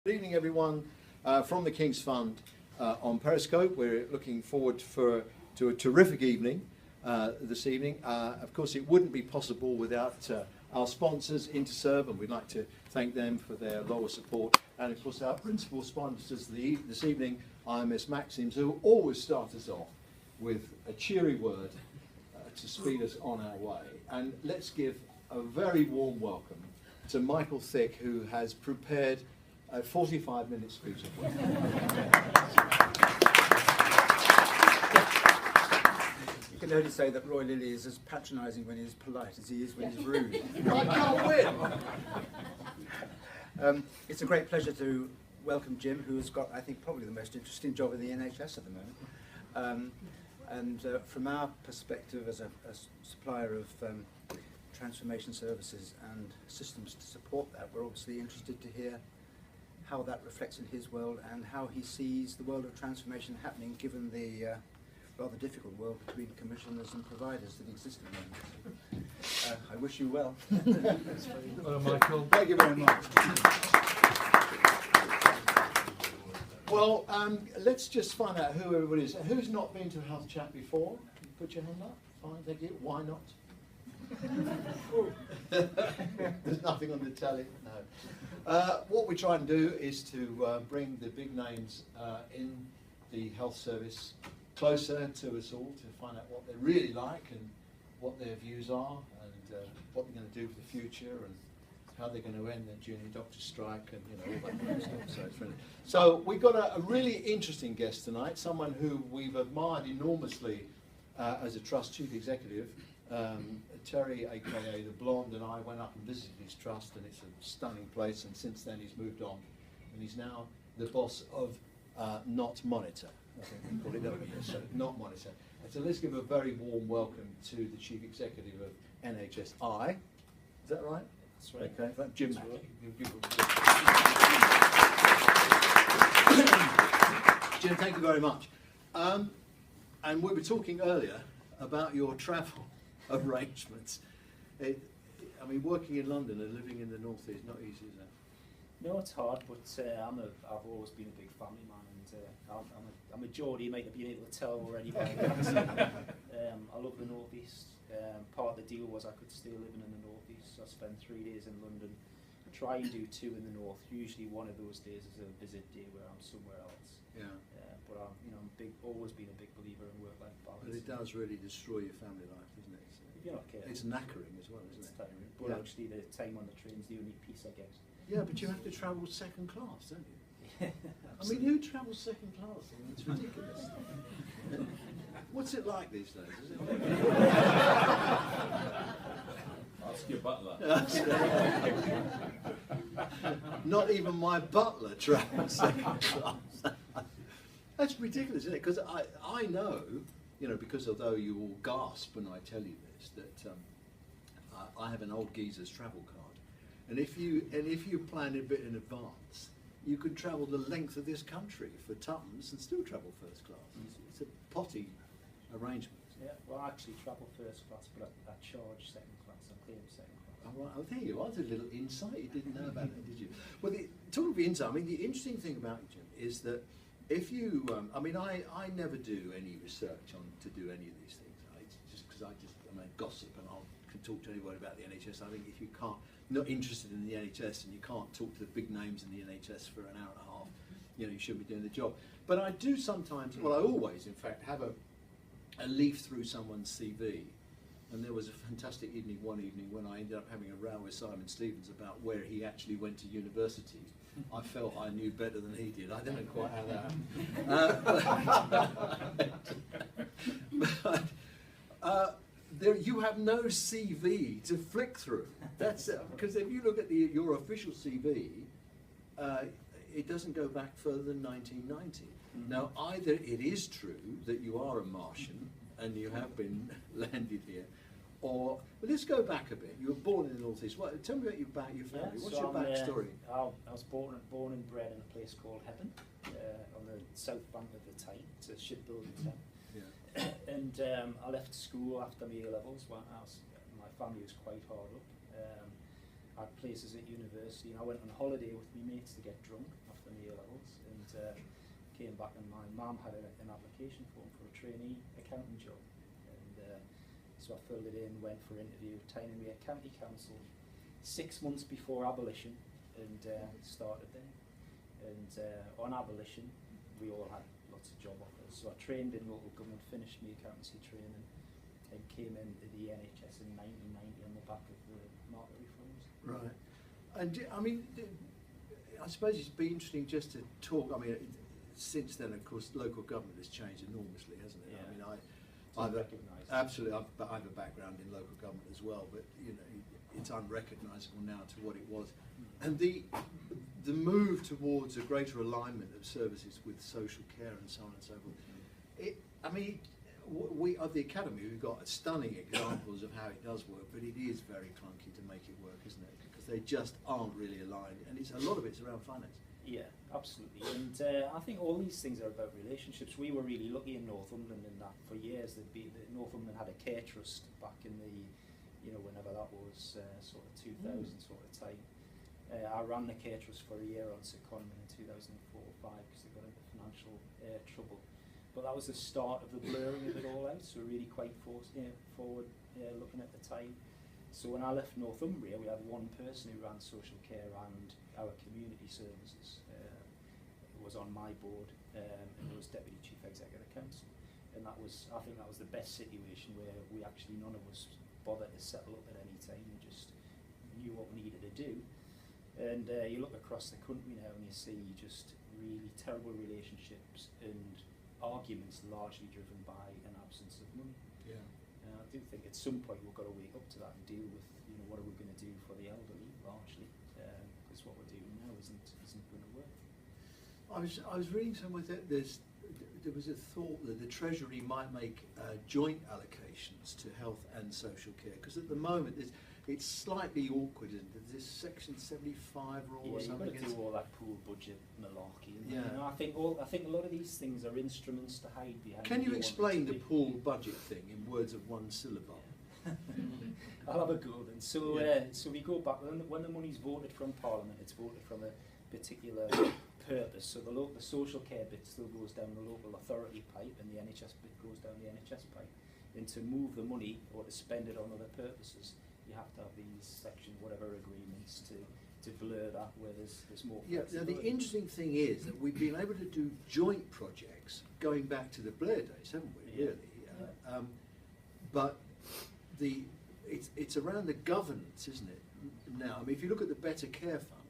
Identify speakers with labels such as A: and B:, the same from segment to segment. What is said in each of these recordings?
A: Good evening, everyone, from the King's Fund on Periscope. We're looking forward to a terrific evening this evening. Of course, it wouldn't be possible without our sponsors, Interserve, and we'd like to thank them for their loyal support. And of course, our principal sponsors this evening, IMS Maxims, who always start us off with a cheery word to speed us on our way. And let's give a very warm welcome to Michael Thick, who has prepared a 45-minute speech.
B: You can only say that Roy Lilley is as patronising when he's polite as he is when he's rude.
A: I can't win!
B: It's a great pleasure to welcome Jim, who has got, I think, probably the most interesting job in the NHS at the moment. From our perspective as a supplier of transformation services and systems to support that, we're obviously interested to hear how that reflects in his world and how he sees the world of transformation happening, given the rather difficult world between commissioners and providers that exist at the moment. I wish you well.
C: Hello, Michael.
B: Thank you very much.
A: Well, let's just find out who everybody is. Who's not been to a health chat before? Put your hand up. Fine, thank you. Why not? There's nothing on the telly. No. What we try and do is to bring the big names in the health service closer to us all, to find out what they really like and what their views are, and what they're going to do for the future, and how they're going to end their junior doctor strike, and all that kind of stuff. So we've got a really interesting guest tonight, someone who we've admired enormously as a trust chief executive. Terry, aka the Blonde, and I went up and visited his trust, and it's a stunning place, and since then he's moved on, and he's now the boss of Not Monitor. I think we call it over here, so Not Monitor. And so let's give a very warm welcome to the Chief Executive of NHSI. Is that right?
C: That's right.
A: Okay, Jim. Jim, thank you very much. And we were talking earlier about your travel arrangements. I mean, working in London and living in the north is not easy, is it?
C: No, it's hard, but I've always been a big family man, and I'm a Geordie, you might have been able to tell already by the accent. I love the North East. Part of the deal was I could stay living in the North East, so I spend 3 days in London. I try and do 2 in the North. Usually one of those days is a visit day where I'm somewhere else.
A: Yeah.
C: But I'm always been a big believer in work-life balance.
A: But it does really destroy your family life, doesn't it?
C: You're not kidding.
A: It's knackering as well, isn't
C: It's
A: it?
C: tiring. But
A: Yeah.
C: actually the time on the train's the only piece I get.
A: Yeah, but you have to travel second class, don't you?
C: Yeah,
A: I mean, who travels second class? I mean, it's ridiculous. What's it like these days? Is it
D: Ask your butler.
A: Not even my butler travels second class. That's ridiculous, isn't it? Because I know, because although you all gasp when I tell you this, that I have an old geezer's travel card. And if you plan a bit in advance, you could travel the length of this country for tuppence and still travel first class. It's a potty arrangement.
C: Yeah, well, I actually travel first class, but I charge second class. I claim second class.
A: Oh, right. Oh, there you are. There's a little insight. You didn't know about that, did you? Well, talking of insight, I mean, the interesting thing about you, Jim, is that if you, I never do any research to do any of these things. Just because I'm a gossip and I can talk to anybody about the NHS. I think if you not interested in the NHS and you can't talk to the big names in the NHS for an hour and a half, you shouldn't be doing the job. But I do sometimes, well, I always, in fact, have a leaf through someone's CV. And there was a fantastic one evening when I ended up having a row with Simon Stevens about where he actually went to university. I felt I knew better than he did. I don't know quite how that happened. You have no CV to flick through. That's because if you look at your official CV, it doesn't go back further than 1990. Mm-hmm. Now, either it is true that you are a Martian and you have been landed here, or let's go back a bit. You were born in the North East. Tell me about your family. What's your backstory?
C: I was born and bred in a place called Heaven, on the south bank of the Tyne. It's a shipbuilding town.
A: Yeah.
C: And I left school after my A-levels. My family was quite hard up. I had places at university, and I went on holiday with my mates to get drunk. My came back and my mum had an application form for a trainee accounting job, and so I filled it in, went for interview, Tynemere County Council, 6 months before abolition, and started there. And on abolition, we all had lots of job offers. So I trained in local government, finished my accountancy training, and came into the NHS in 1990 on the back of the market reforms.
A: Right. And I mean, I suppose it'd be interesting just to talk. I mean, since then, of course, local government has changed enormously, hasn't it?
C: Yeah.
A: I mean,
C: Unrecognised.
A: absolutely. I have a background in local government as well, but you know, it's unrecognisable now to what it was. And the move towards a greater alignment of services with social care and so on and so forth. I mean, we at the Academy, we've got stunning examples of how it does work, but it is very clunky to make it work, isn't it? Because they just aren't really aligned, and a lot of it's around finance.
C: Yeah, absolutely. And I think all these things are about relationships. We were really lucky in Northumberland in that for years Northumberland had a care trust back in the, whenever that was, sort of 2000 sort of time. I ran the care trust for a year on secondment in 2004-05 because they got into financial trouble. But that was the start of the blurring of it all out, so really quite forward looking at the time. So when I left Northumbria, we had one person who ran social care and our community services. It was on my board, and it was Deputy Chief Executive Council. And I think that was the best situation where none of us bothered to settle up at any time. We just knew what we needed to do. And you look across the country now and you see just really terrible relationships and arguments largely driven by an absence of money.
A: Yeah.
C: I do think at some point we've got to wake up to that and deal with, what are we going to do for the elderly largely, because what we're doing now isn't going to work.
A: I was reading somewhere that there was a thought that the Treasury might make joint allocations to health and social care, because at the moment it's slightly awkward, isn't it? There's this Section 75 rule or something.
C: You've got to do all that pool budget malarkey.
A: Yeah.
C: I think a lot of these things are instruments to hide behind.
A: Can you explain the pool budget thing in words of one syllable?
C: I'll have a go then. So, so we go back when the money's voted from Parliament. It's voted from a particular purpose. So the social care bit still goes down the local authority pipe, and the NHS bit goes down the NHS pipe. And to move the money or to spend it on other purposes, you have to have these section whatever agreements to blur that where there's more
A: Yeah, now the interesting thing is that we've been able to do joint projects going back to the Blair days, haven't we,
C: Yeah.
A: really? But it's around the governance, isn't it, now? I mean, if you look at the Better Care Fund,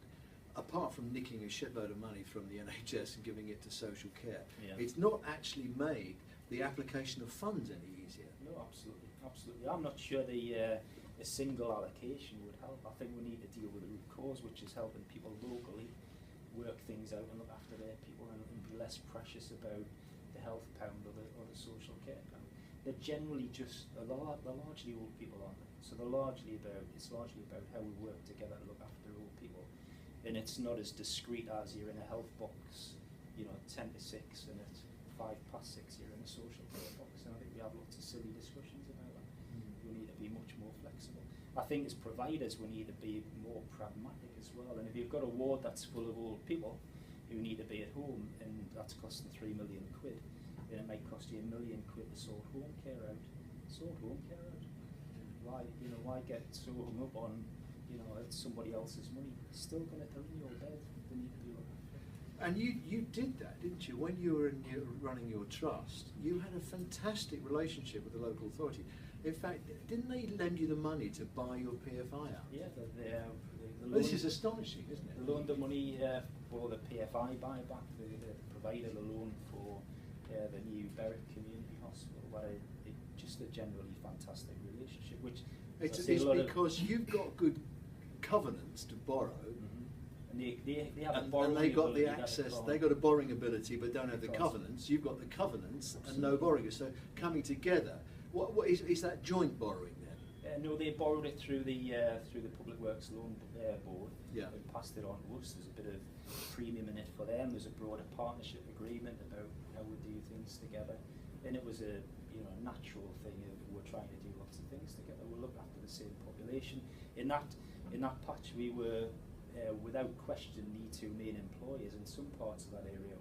A: apart from nicking a shitload of money from the NHS and giving it to social care, it's not actually made the application of funds any easier.
C: No, absolutely, absolutely. I'm not sure a single allocation would help. I think we need to deal with the root cause, which is helping people locally work things out and look after their people and be less precious about the health pound or the social care pound. They're generally they're largely old people, aren't they? So it's largely about how we work together to look after old people. And it's not as discreet as you're in a health box, 10 to 6, and at 5 past 6 you're in a social care box. And I think we have lots of silly discussions about that. We need to be much more flexible. I think as providers we need to be more pragmatic as well. And if you've got a ward that's full of old people who need to be at home, and that's costing £3 million, then it might cost you £1 million to sort home care out. Why get so hung up on it's somebody else's money? It's still going to in your bed. They need to be looked after.
A: And you did that, didn't you? When you were running your trust, you had a fantastic relationship with the local authority. In fact, didn't they lend you the money to buy your PFI out?
C: Yeah,
A: This is astonishing, isn't it?
C: They loaned the money for the PFI buyback. They provided a loan for the new Berwick Community Hospital, where just a generally fantastic relationship. Which
A: it's because you've got good covenants to borrow.
C: And they have
A: and
C: borrowing
A: they got the
C: ability
A: access, they got a borrowing ability but don't have the covenants. You've got the covenants and no borrowing. So coming together, what is that joint borrowing then?
C: No, they borrowed it through the Public Works Loan Board and passed it on to us. There's a bit of premium in it for them. There's a broader partnership agreement about how we do things together. And it was a natural thing of we're trying to do lots of things together. We'll look after the same population. In that patch we were without question the two main employers in some parts of that area.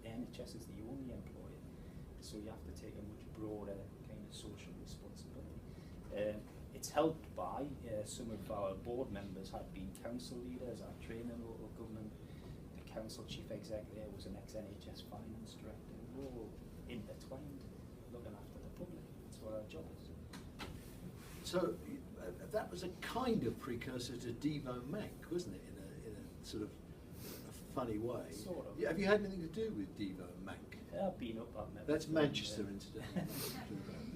C: NHS is the only employer, so you have to take a much broader kind of social responsibility. It's helped by some of our board members have been council leaders, our training local government, the council chief executive was an ex-NHS finance director. We're all intertwined, looking after the public. That's what our job is.
A: So that was a kind of precursor to Devo Mac, wasn't it, in a sort of a funny way?
C: Sort of.
A: Yeah, have you had anything to do with Devo Mac?
C: I've been up, I've met
A: That's
C: them,
A: Manchester, incidentally.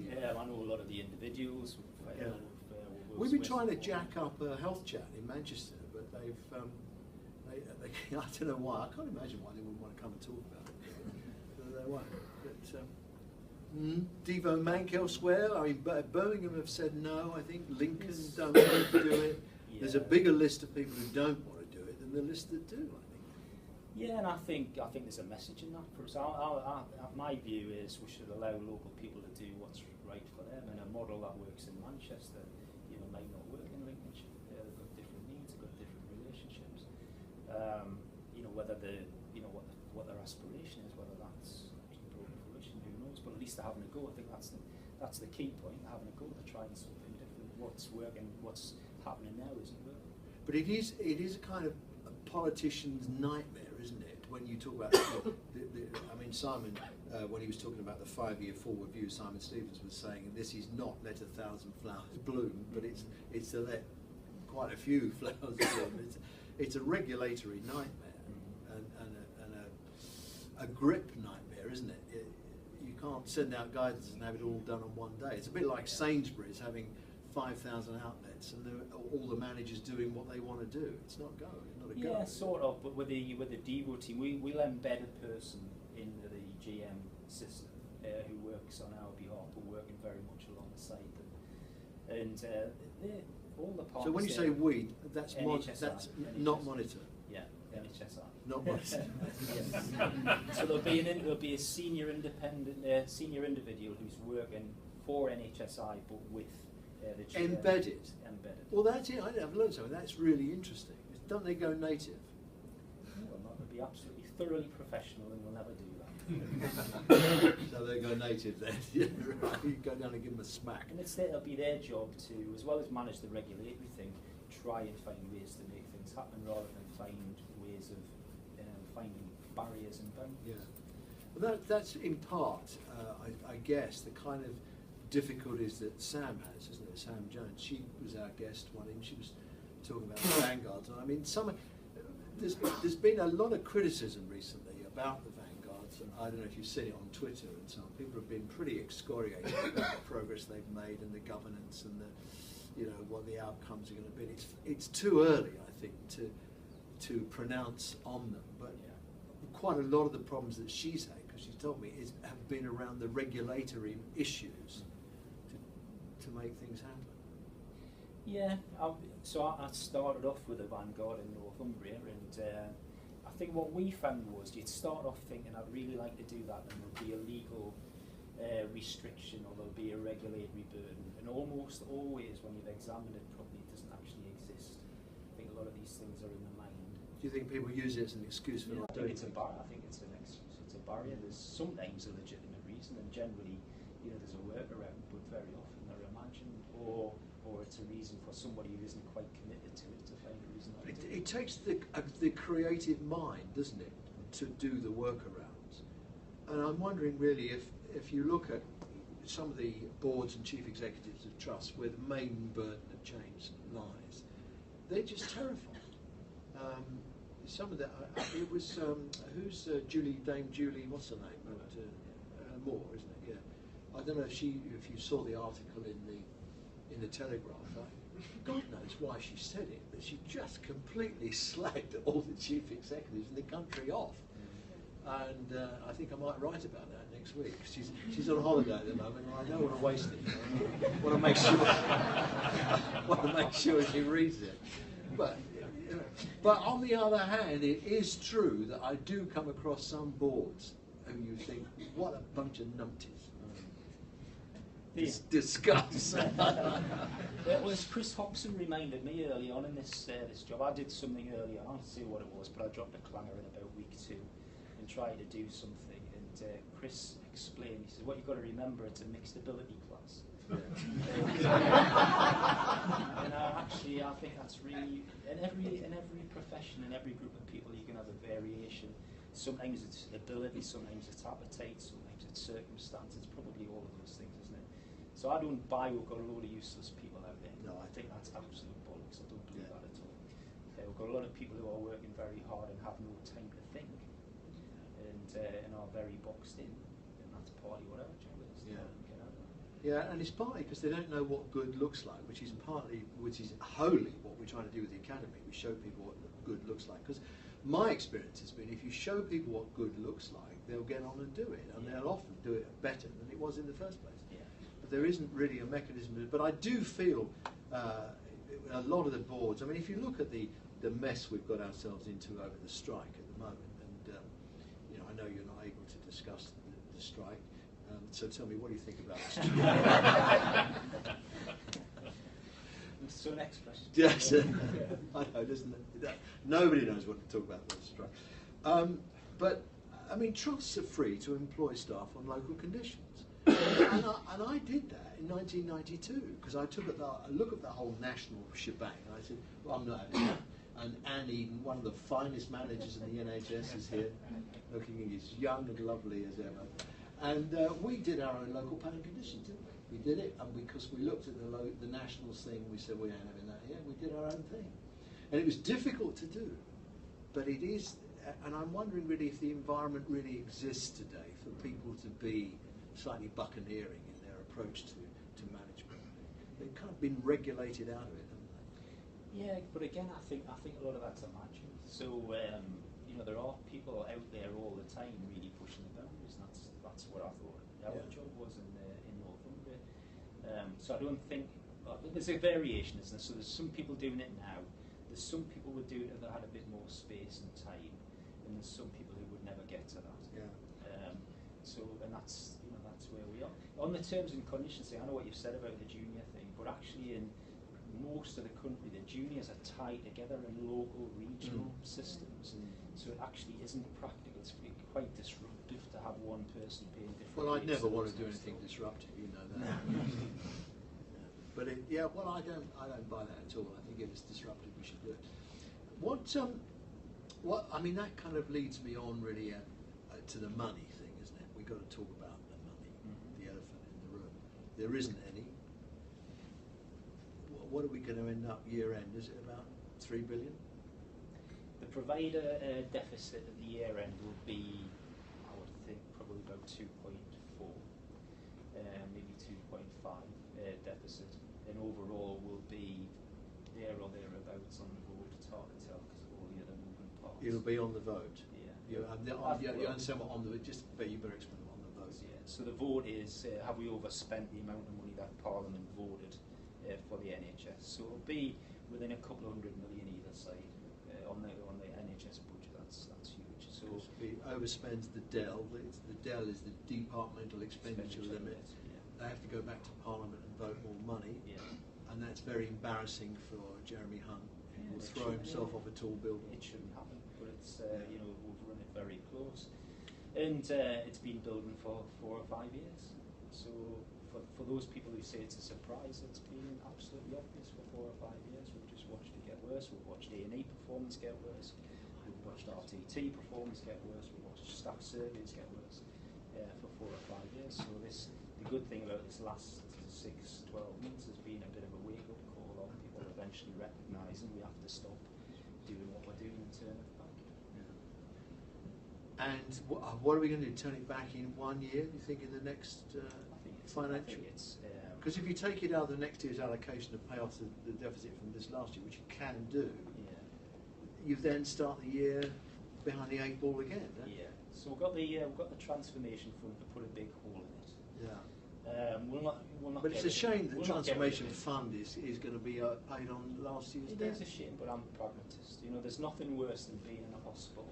C: Yeah, I know a lot of the individuals.
A: We've been trying to jack up a health chat in Manchester, but they've, they I don't know why. I can't imagine why they wouldn't want to come and talk about it. But they won't. But, Devo Mank elsewhere. I mean, Birmingham have said no. I think Lincoln don't want to do it.
C: Yeah.
A: There's a bigger list of people who don't want to do it than the list that do, I think.
C: Yeah, and I think there's a message in that for us. My view is we should allow local people to do what's right for them, and a model that works in Manchester, might not work in Lincolnshire. They've got different needs, they've got different relationships. Whether what their aspiration is, whether that's actually brought to fruition, who knows? But at least they're having a go. I think that's the key point. They're having a go. They're trying something different. What's working, what's happening now isn't working.
A: But it is a kind of a politician's nightmare, isn't it? When you talk about, I mean, Simon, when he was talking about the 5-year forward view, Simon Stevens was saying this is not let 1,000 flowers bloom, but it's to let quite a few flowers bloom. It's a regulatory nightmare and a grip nightmare, isn't it? You can't send out guidance and have it all done on one day. It's a bit like Sainsbury's having 5,000 outlets and all the managers doing what they want to do. It's not go. It's not a go.
C: Yeah, sort of. But with the Devo team, we'll embed a person in the GM system who works on our behalf, who working very much alongside them, and all the parts.
A: So when you say we, that's
C: NHSI.
A: not monitor.
C: Yeah, NHSI.
A: Not monitor.
C: Yes. So there'll be a senior individual who's working for NHSI, but with the GM.
A: Embedded.
C: Embedded.
A: Well, that's it. I've learned something. That's really interesting. Don't they go native?
C: Well, that would be absolutely thoroughly professional, and we'll never do that.
A: So they go native then. Yeah, right. You go down and give them a smack.
C: And it'll be their job to, as well as manage the regulatory thing, try and find ways to make things happen rather than find ways of finding barriers and boundaries.
A: Yeah. Well, that's in part, I guess, the kind of difficulties that Sam has, isn't it? Sam Jones. She was our guest one evening. She was talking about the vanguards. I mean, there's been a lot of criticism recently about the vanguards. And I don't know if you've seen it on Twitter and so on. People have been pretty excoriated about the progress they've made and the governance and what the outcomes are going to be. It's too early, I think, to pronounce on them. But quite a lot of the problems that she's had, because she's told me, have been around the regulatory issues to make things happen.
C: Yeah, so I started off with a vanguard in Northumbria, and I think what we found was you'd start off thinking, I'd really like to do that, and there'll be a legal restriction or there'll be a regulatory burden, and almost always when you've examined it properly, it doesn't actually exist. I think a lot of these things are in the mind.
A: Do you think people use it as an excuse for not doing it?
C: I think it's an excuse, it's a barrier. There's sometimes a legitimate reason, and generally, there's a workaround, but very often they're imagined, or it's a reason for somebody who isn't quite committed to it to find a reason not to do it.
A: It takes the creative mind, doesn't it, to do the workarounds. And I'm wondering really if you look at some of the boards and chief executives of trusts where the main burden of change lies, they're just terrified. Some of that, it was, who's Dame Julie, what's her name? Moore, isn't it? Yeah. I don't know if you saw the article in the Telegraph. God knows why she said it, but she just completely slagged all the chief executives in the country off. And I think I might write about that next week. She's on holiday at the moment, and I don't want to waste it. I want to make sure she reads it. But on the other hand, it is true that I do come across some boards who you think, what a bunch of numpties. Discuss.
C: It was Chris Hobson reminded me early on in this job. I did something early on, I'll see what it was, but I dropped a clanger in about week 2. And try to do something, and Chris explained, he says, what you've got to remember, it's a mixed ability class. And actually, I think that's really, in every profession, in every group of people, you can have a variation. Sometimes it's ability, sometimes it's appetite, sometimes it's circumstance. It's probably all of those things, isn't it? So I don't buy we've got a load of useless people out there.
A: No, I
C: think that's absolute bollocks. I don't believe that at all. We've got a lot of people who are working very hard and have no time to think, and are very boxed in, and that's partly what our job is.
A: Yeah.
C: Get out there.
A: Yeah, and it's partly because they don't know what good looks like, which is wholly what we're trying to do with the academy. We show people what good looks like. Because my experience has been, if you show people what good looks like, they'll get on and do it, and they'll often do it better than it was in the first place.
C: Yeah.
A: But there isn't really a mechanism. But I do feel a lot of the boards. I mean, if you look at the mess we've got ourselves into over the strike at the moment, and I know you're not able to discuss the strike. So tell me, what do you think about this?
C: So next question.
A: Yes, I know, doesn't it? Nobody knows what to talk about with the strike. But I mean, trusts are free to employ staff on local conditions, and I did that in 1992 because I took a look at the whole national shebang, and I said, well, I'm not having that. And Anne Eden, one of the finest managers in the NHS, is here, looking as young and lovely as ever. And we did our own local pay and conditions, didn't we? We did it, and because we looked at the nationals thing, we said, we ain't having that here. We did our own thing. And it was difficult to do, but it is, and I'm wondering really if the environment really exists today for people to be slightly buccaneering in their approach to management. They've kind of been regulated out of it, haven't they?
C: Yeah, but again, I think a lot of that's imagined. So there are people out there all the time really pushing the boundaries, and that's what I thought our job was in Northumbria. So I don't think there's a variation, isn't there? So there's some people doing it now. There's some people would do it if they had a bit more space and time, and there's some people who would never get to that.
A: Yeah.
C: And that's where we are. On the terms and conditions thing, I know what you've said about the junior thing, but actually in most of the country, the juniors are tied together in local, regional systems, so it actually isn't practical. It's quite disruptive to have one person paying different.
A: Well, I'd
C: rates
A: never want to do
C: those
A: anything
C: things.
A: disruptive, you know that. But I don't buy that at all. I think if it's disruptive, we should do it. I mean, that kind of leads me on really to the money thing, isn't it? We've got to talk about the money, the elephant in the room. There isn't any. What are we going to end up year end? Is it about 3 billion?
C: The provider deficit at the year end will be, I would think, probably about 2.4, maybe 2.5 deficit, and overall will be there or thereabouts on the vote. It's hard to tell because of all the other moving parts.
A: It'll be on the vote.
C: Yeah.
A: You understand what on the just you better explain what on the vote.
C: Yeah. So the vote is have we overspent the amount of money that Parliament voted for the NHS? So it'll be within a couple of $100 million either side on the NHS budget. That's huge. So
A: we overspends the DEL. The DEL is the departmental expenditure limit.
C: Yeah.
A: They have to go back to Parliament and vote more money.
C: Yeah.
A: And that's very embarrassing for Jeremy Hunt, who will throw himself off a tall building.
C: It shouldn't happen, but it's we've run it very close, and it's been building for 4 or 5 years. So for those people who say it's a surprise, it's been absolutely obvious for 4 or 5 years. We've just watched it get worse. We've watched A&E performance get worse. We've watched RTT performance get worse. We've watched staff surveys get worse for 4 or 5 years. So the good thing about this last 6-12 months has been a bit of a wake-up call on people eventually recognising we have to stop doing what we're doing and turn it back.
A: Yeah. And what are we going to do? Turn it back in 1 year? Do you think in the next financial? Because if you take it out of the next year's allocation to pay off the deficit from this last year, which you can do, you then start the year behind the 8 ball again.
C: Yeah. So we've got the transformation fund to put a big hole in it.
A: Yeah.
C: We'll not
A: but it's a shame that
C: we'll
A: transformation fund is going to be paid on last year's debt.
C: It is a shame, but I'm a pragmatist. There's nothing worse than being in a hospital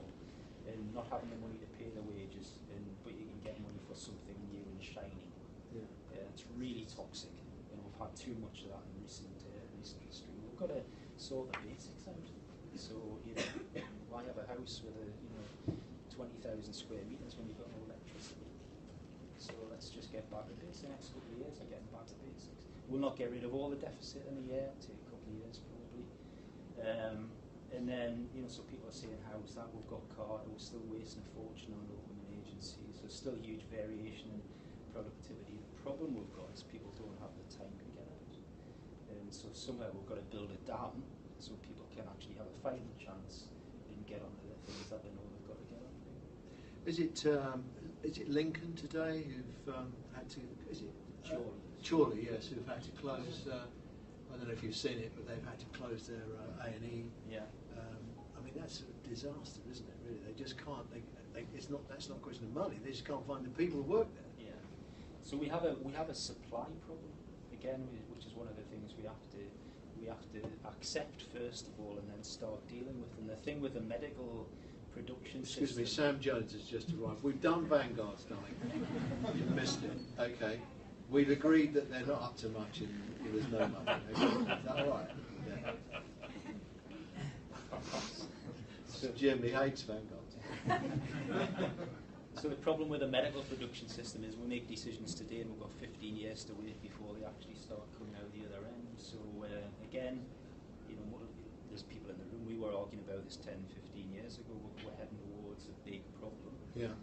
C: and not having the money to pay the wages, but you can get money for something new and shiny. Yeah. It's really toxic, and we've had too much of that in recent history. We've got to sort the basics out. So why have a house with a 20,000 square metres when you've got no electricity. So let's just get back to basics. The next couple of years are getting back to basics. We'll not get rid of all the deficit in a year, it'll take a couple of years probably. And then, so people are saying, how's that? We've got card, we're still wasting a fortune on local agencies. There's still huge variation in productivity. The problem we've got is people don't have the time to get out. And so somewhere we've got to build it down so people can actually have a fighting chance and get on to the things that they know they've got to get on to.
A: Is it Lincoln today who've had to? Is it
C: Chorley,
A: yes, who've had to close. I don't know if you've seen it, but they've had to close their A&E.
C: Yeah.
A: I mean, that's a disaster, isn't it? Really, they just can't. That's not a question of money. They just can't find the people who work there.
C: Yeah. So we have a supply problem again, which is one of the things we have to accept first of all, and then start dealing with. And the thing with the medical production
A: Excuse
C: system.
A: me, Sam Jones has just arrived. We've done Vanguards, darling. You missed it. Okay. We've agreed that they're not up to much and there's no money. Okay. Is that all right? Yeah. So Jim, he hates Vanguards.
C: So the problem with the medical production system is we make decisions today and we've got 15 years to wait before they actually start coming out the other end. So again, there's people in the room, we were arguing about this 10, 15 years ago, we're heading towards a big problem.
A: Yeah.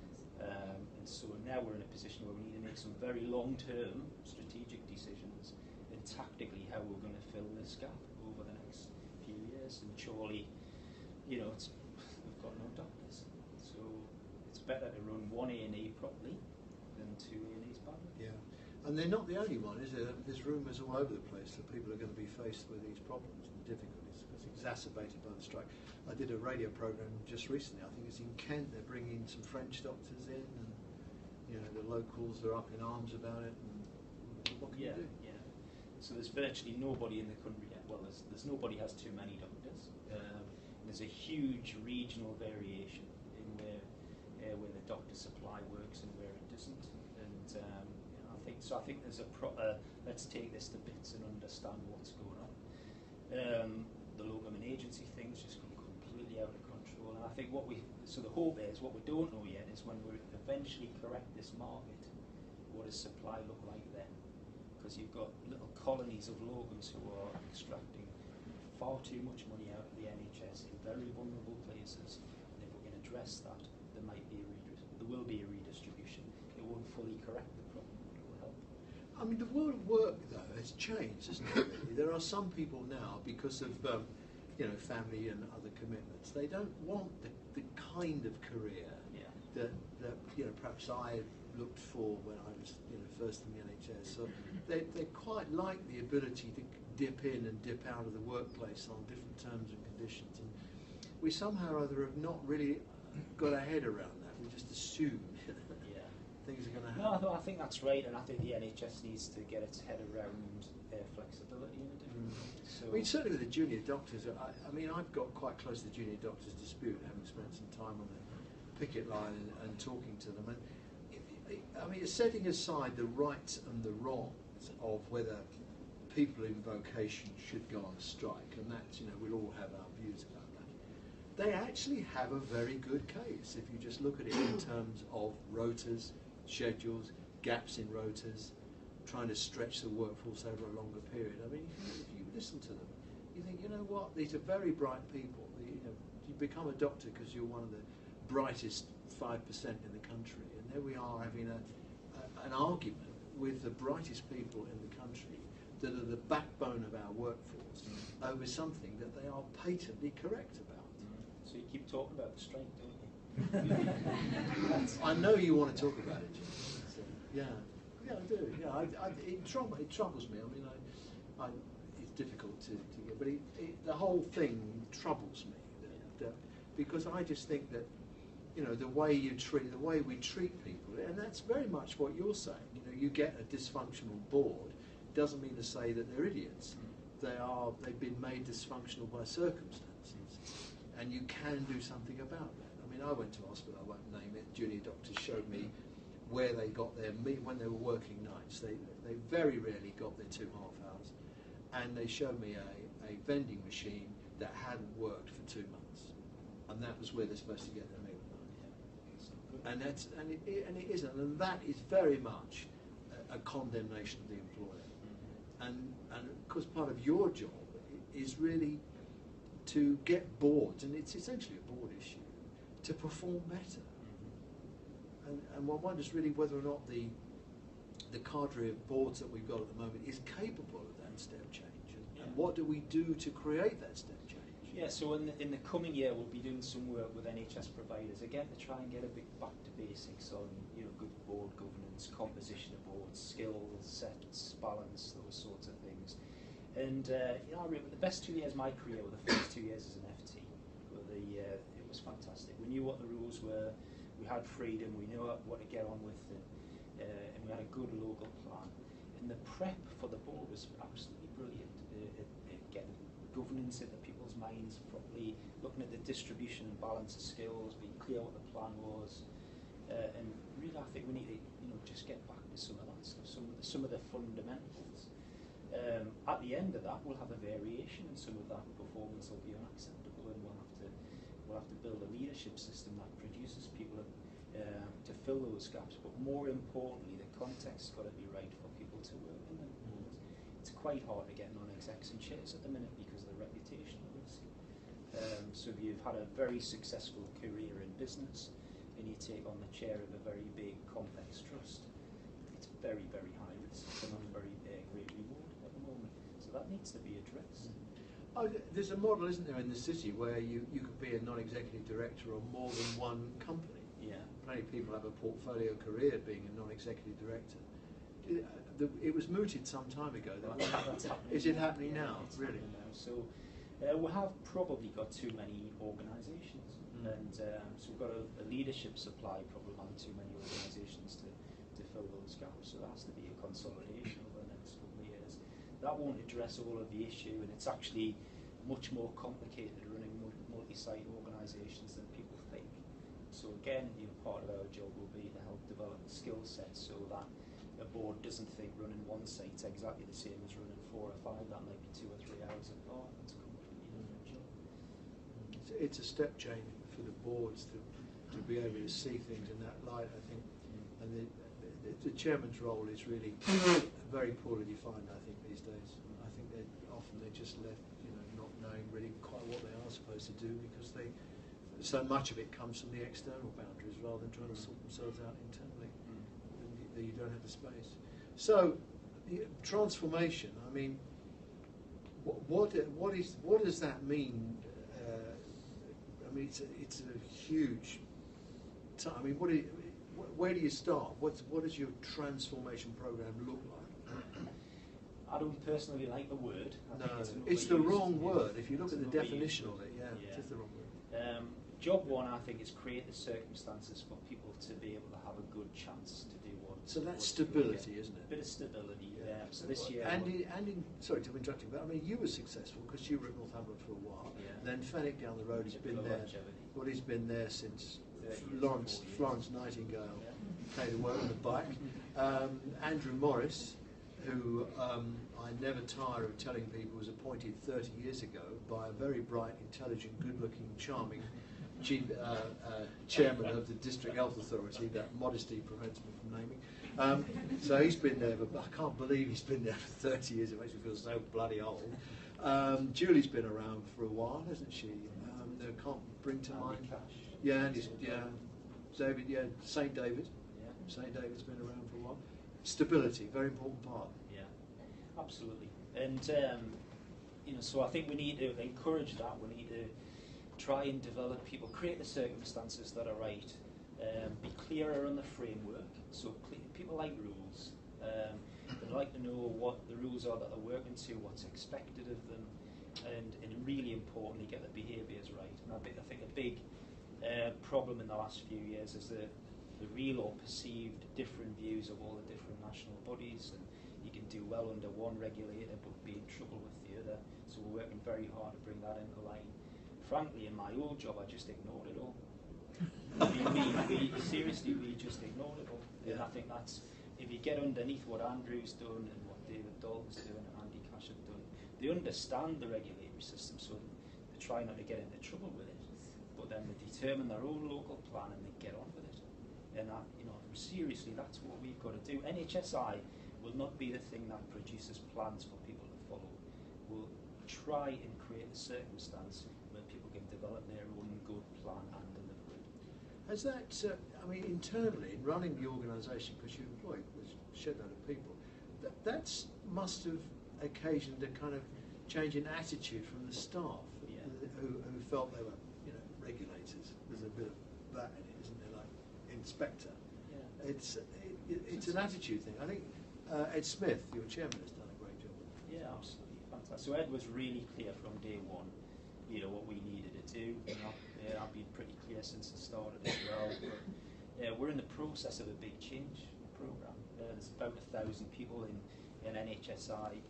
C: And so now we're in a position where we need to make some very long-term strategic decisions and tactically how we're going to fill this gap over the next few years. And surely, we've got no doctors. So it's better to run one A&E properly than two A&Es badly.
A: Yeah. And they're not the only one, is there? There's rumours all over the place that people are going to be faced with these problems and difficulties because exacerbated by the strike. I did a radio programme just recently, I think it's in Kent, they're bringing some French doctors in and the locals are up in arms about it, and what can you do?
C: Yeah. So there's virtually nobody in the country yet. Well, there's nobody has too many doctors. There's a huge regional variation in where the doctor supply works and where it doesn't. And I think there's a proper let's take this to bits and understand what's going on. The local agency thing's just gone completely out of control. And I think the hope is what we don't know yet is when we eventually correct this market, what does supply look like then? Because you've got little colonies of locums who are extracting far too much money out of the NHS in very vulnerable places. And if we can address that, there will be a redistribution. It won't fully correct the problem, but it will help.
A: I mean, the world of work, though, has changed, hasn't it, really? There are some people now, because of family and other commitments, they don't want the kind of career that perhaps I looked for when I was first in the NHS. So they quite like the ability to dip in and dip out of the workplace on different terms and conditions. And we somehow or other have not really got our head around that. We just assume things are going to happen.
C: No, I think that's right, and I think the NHS needs to get its head around flexibility in a different way. So
A: I mean, certainly with the junior doctors, I've got quite close to the junior doctors dispute, having spent some time on the picket line and talking to them. And it's setting aside the rights and the wrongs of whether people in vocation should go on strike, and that's, we'll all have our views about that. They actually have a very good case if you just look at it in terms of rotas, schedules, gaps in rotas, trying to stretch the workforce over a longer period. I mean, if you listen to them, you think, what, these are very bright people. You become a doctor because you're one of the brightest 5% in the country, and there we are having an argument with the brightest people in the country that are the backbone of our workforce over something that they are patently correct about.
C: So you keep talking about the strike, don't you?
A: I know you want to talk about it, Jim. So, yeah, I do. Yeah, it troubles me. I mean, it's difficult to get, but the whole thing troubles me because I just think that the way we treat people, and that's very much what you're saying. You get a dysfunctional board, doesn't mean to say that they're idiots. They've been made dysfunctional by circumstances, and you can do something about that. I mean, I went to hospital, I won't name it. Junior doctors showed me where they got their meat when they were working nights. They very rarely got their 2.5 hours, and they showed me a vending machine that hadn't worked for 2 months, and that was where they're supposed to get their meal. and it isn't, and that is very much a condemnation of the employer. And of course, part of your job is really to get boards, and it's essentially a board issue, to perform better. And one wonders really whether or not the cadre of boards that we've got at the moment is capable of that step change, and what do we do to create that step change?
C: Yeah, so in the coming year we'll be doing some work with NHS providers again to try and get a bit back to basics on good board governance, composition of boards, skills, sets, balance, those sorts of things. And I remember the best 2 years of my career were the first 2 years as an FT. It was fantastic. We knew what the rules were, we had freedom, we knew what to get on with, and we had a good local plan. And the prep for the board was absolutely brilliant. Getting governance into people's minds properly, looking at the distribution and balance of skills, being clear what the plan was, and really I think we need to just get back to some of that stuff, some of the fundamentals. At the end of that, we'll have a variation, and some of that performance will be unacceptable, and we'll have to build a leadership system that produces people to fill those gaps. But more importantly, the context's got to be right for people to work in them. It's quite hard to get non-execs in chairs at the minute because of the reputational risk. So if you've had a very successful career in business and you take on the chair of a very big, complex trust, it's very, very high risk and not a very great reward at the moment. So that needs to be addressed.
A: Oh, there's a model, isn't there, in the city where you could be a non-executive director of more than one company.
C: Yeah.
A: Plenty of people have a portfolio career being a non-executive director. It was mooted some time ago.
C: That's happening.
A: Is it happening
C: Yeah,
A: now?
C: it's
A: Really?
C: happening now. So we have probably got too many organisations, and so we've got a leadership supply problem on too many organisations to fill those gaps. So there has to be a consolidation over the next couple of years. That won't address all of the issue, and it's actually much more complicated running multi-site organisations than people think. So again, part of our job will be to help develop the skill sets so that a board doesn't think running one site's exactly the same as running 4 or 5. That might be 2 or 3 hours apart. That's a completely different job.
A: It's a step change for the boards to be able to see things in that light, I think. And the chairman's role is really very poorly defined, I think, these days. I think they're just left, not knowing really quite what they are supposed to do, because so much of it comes from the external boundaries rather than trying to sort themselves out internally. You don't have the space. So, transformation. I mean, what does that mean? I mean, it's a huge. I mean, where do you start? What does your transformation program look like?
C: I don't personally like the word.
A: It's the wrong word. If you look at the definition of it, it is the wrong word.
C: Job one, I think, is create the circumstances for people to be able to have a good chance to do what.
A: So that's stability, isn't it?
C: A bit of stability. So this year.
A: Sorry to interrupt you, but I mean, you were successful because you were at Northampton for a while.
C: Yeah.
A: Then Fenwick down the road has been there. Well, he's been there since Florence Nightingale came to work on the bike. Andrew Morris, who I never tire of telling people was appointed 30 years ago by a very bright, intelligent, good-looking, charming chairman of the District Health Authority. That modesty prevents me from naming. So he's been there, but I can't believe he's been there for 30 years. It makes me feel so bloody old. Julie's been around for a while, hasn't she? I can't bring to mind. Yeah, David. St. David.
C: Yeah.
A: St. David's been around for a while. Stability, very important part.
C: Yeah, absolutely. And so I think we need to encourage that. We need to try and develop people, create the circumstances that are right, be clearer on the framework. So people like rules. They like to know what the rules are that they're working to, what's expected of them, and really importantly, get the behaviours right. And I think a big problem in the last few years is the real or perceived different views of all the different national bodies, and you can do well under one regulator but be in trouble with the other. So we're working very hard to bring that into line. Frankly, in my old job, I just ignored it all. Seriously, we just ignored it all. Yeah. And I think that's, if you get underneath what Andrew's done and what David Dalton's doing and Andy Cash have done, they understand the regulatory system, so they try not to get into trouble with it, but then they determine their own local plan and they get on with it. and seriously, that's what we've got to do. NHSI will not be the thing that produces plans for people to follow. We'll try and create a circumstance where people can develop their own good plan and deliver it.
A: Has that, I mean, internally, in running the organisation, because you employ a shed load of people, that must have occasioned a kind of change in attitude from the staff who felt they were, regulators. There's a bit of that in it, isn't there? Like inspector. Yeah. It's an attitude thing. I think Ed Smith, your chairman, has done a great job.
C: Yeah, absolutely fantastic. So Ed was really clear from day one, what we needed to do. I've been pretty clear since the start of it as well. But, we're in the process of a big change programme. There's about 1,000 people in NHSI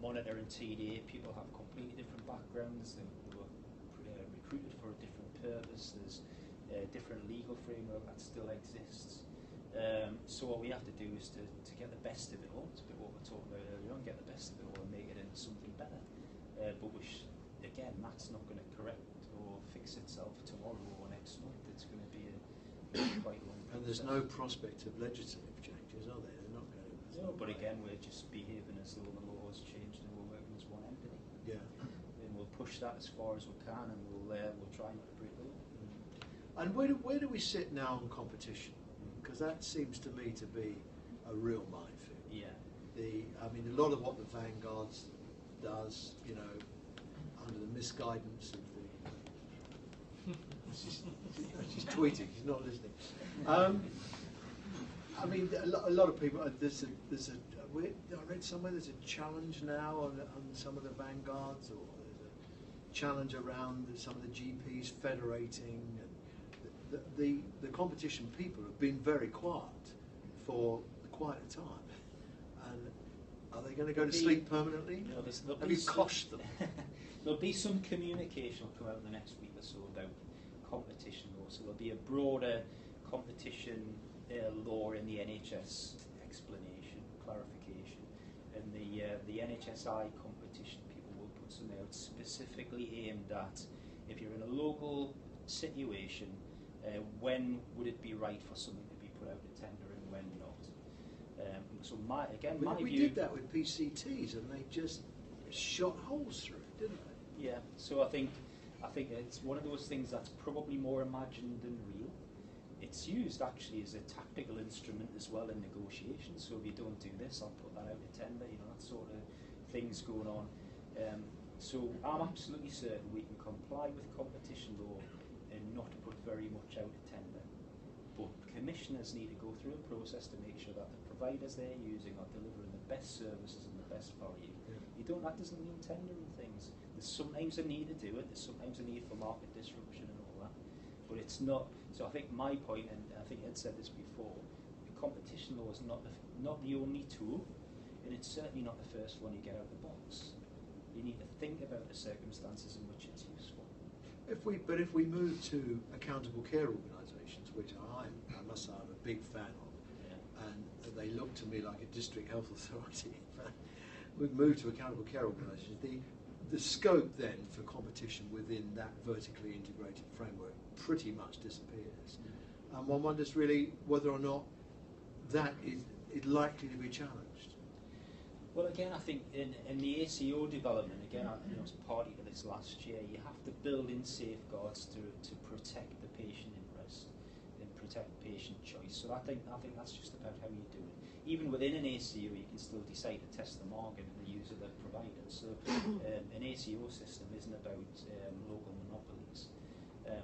C: monitoring TDA. People have completely different backgrounds. They were recruited for a different purpose. There's a different legal framework that still exists. So what we have to do is to get the best of it all. It's a bit what we were talking about earlier on, get the best of it all and make it into something better. But again, that's not going to correct or fix itself tomorrow or next month. It's going to be a quite long process.
A: And there's no prospect of legislative changes, are there? They're not going to.
C: No, but again, we're just behaving as though the law has changed and we're working as one entity.
A: Yeah.
C: And we'll push that as far as we can, and we'll try not to break the law.
A: And where do we sit now on competition? Because that seems to me to be a real minefield.
C: Yeah.
A: I mean, a lot of what the Vanguards does, under the misguidance of the. She's tweeting. She's not listening. I mean, a lot of people. I read somewhere there's a challenge now on some of the Vanguards, or there's a challenge around some of the GPs federating. And the competition people have been very quiet for quite a time. And are they going to go to sleep permanently?
C: No,
A: have you coshed them?
C: There'll be some communication will come out in the next week or so about competition law. So there'll be a broader competition law in the NHS explanation, clarification, and the NHSI competition people will put something out specifically aimed at if you're in a local situation, when would it be right for something to be put out to tender and when not? My
A: we
C: view.
A: did that with PCTs, and they just shot holes through it, didn't they?
C: Yeah. So I think it's one of those things that's probably more imagined than real. It's used actually as a tactical instrument as well in negotiations. So if you don't do this, I'll put that out to tender. That sort of things going on. So I'm absolutely certain we can comply with competition law and not put very much out to tender. But commissioners need to go through a process to make sure that the providers they're using are delivering the best services and the best value. Yeah. That doesn't mean tendering things. There's sometimes a need to do it. There's sometimes a need for market disruption and all that. But it's not. So I think my point, and I think Ed said this before, the competition law is not the only tool, and it's certainly not the first one you get out of the box. You need to think about the circumstances in which it's useful.
A: If we move to accountable care organisations, which I must say I'm a big fan of, and they look to me like a district health authority. We've moved to accountable care organisations. The scope then for competition within that vertically integrated framework pretty much disappears. And one wonders really whether or not that is likely to be challenged.
C: Well, again, I think in the ACO development, again, as party to this last year, you have to build in safeguards to protect the patient interest and protect patient choice. So I think that's just about how you do it. Even within an ACO, you can still decide to test the market and the use of the providers. So an ACO system isn't about local monopolies.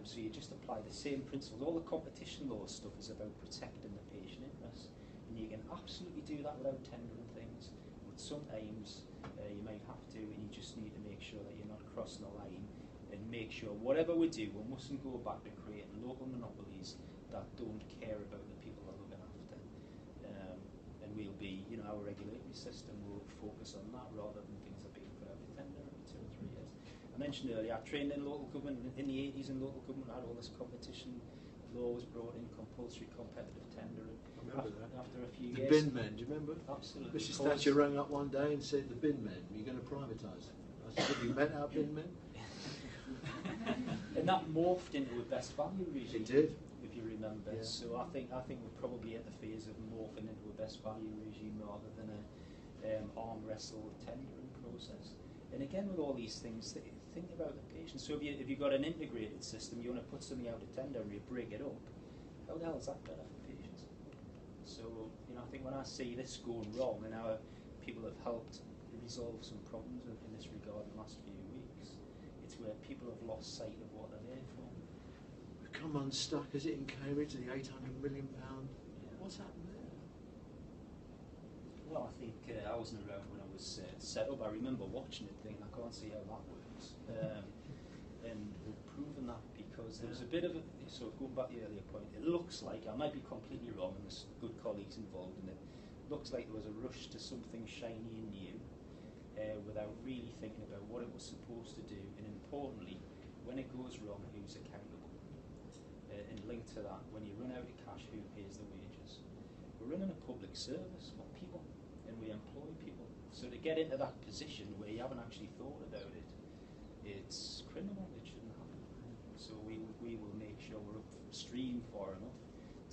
C: So you just apply the same principles. All the competition law stuff is about protecting the patient interest. And you can absolutely do that without tendering things. But sometimes you might have to, and you just need to make sure that you're not crossing the line and make sure whatever we do, we mustn't go back to creating local monopolies that don't care about the people they're looking after. And we'll be, our regulatory system will focus on that rather than things that are being put out to tender every 2 or 3 years. I mentioned earlier, I trained in local government in the 80s in local government. I had all this competition law was brought in, compulsory competitive tendering. After a few years.
A: The bin men, do you remember?
C: Absolutely.
A: Mrs. Thatcher rang up one day and said, the bin men, you're going to privatise them. I said, have you met our bin men?
C: And that morphed into a best value regime.
A: It did.
C: If if you remember.
A: Yeah.
C: So I think we're probably at the phase of morphing into a best value regime rather than a arm wrestle tendering process. And again, with all these things, think about the patient. So if you've got an integrated system, you want to put something out to tender and you break it up, how the hell is that better for patients? So, you know, I think when I see this going wrong and how people have helped resolve some problems in this regard in the last few weeks, it's where people have lost sight of what they're there for.
A: We've come unstuck, is it, in Cambridge, the £800 million?
C: Yeah.
A: What's happened there?
C: Well, I think I wasn't around when it was set up. I remember watching it thinking, I can't see how that works. And we've proven that because there was a bit of a, so going back to the earlier point, it looks like, I might be completely wrong and there's good colleagues involved in it, looks like there was a rush to something shiny and new without really thinking about what it was supposed to do, and importantly, when it goes wrong, who's accountable. And linked to that, when you run out of cash, who pays the wages? We're running a public service for people, and we employ people. So to get into that position where you haven't actually thought about it, it's criminal. It shouldn't happen. So we will make sure we're upstream far enough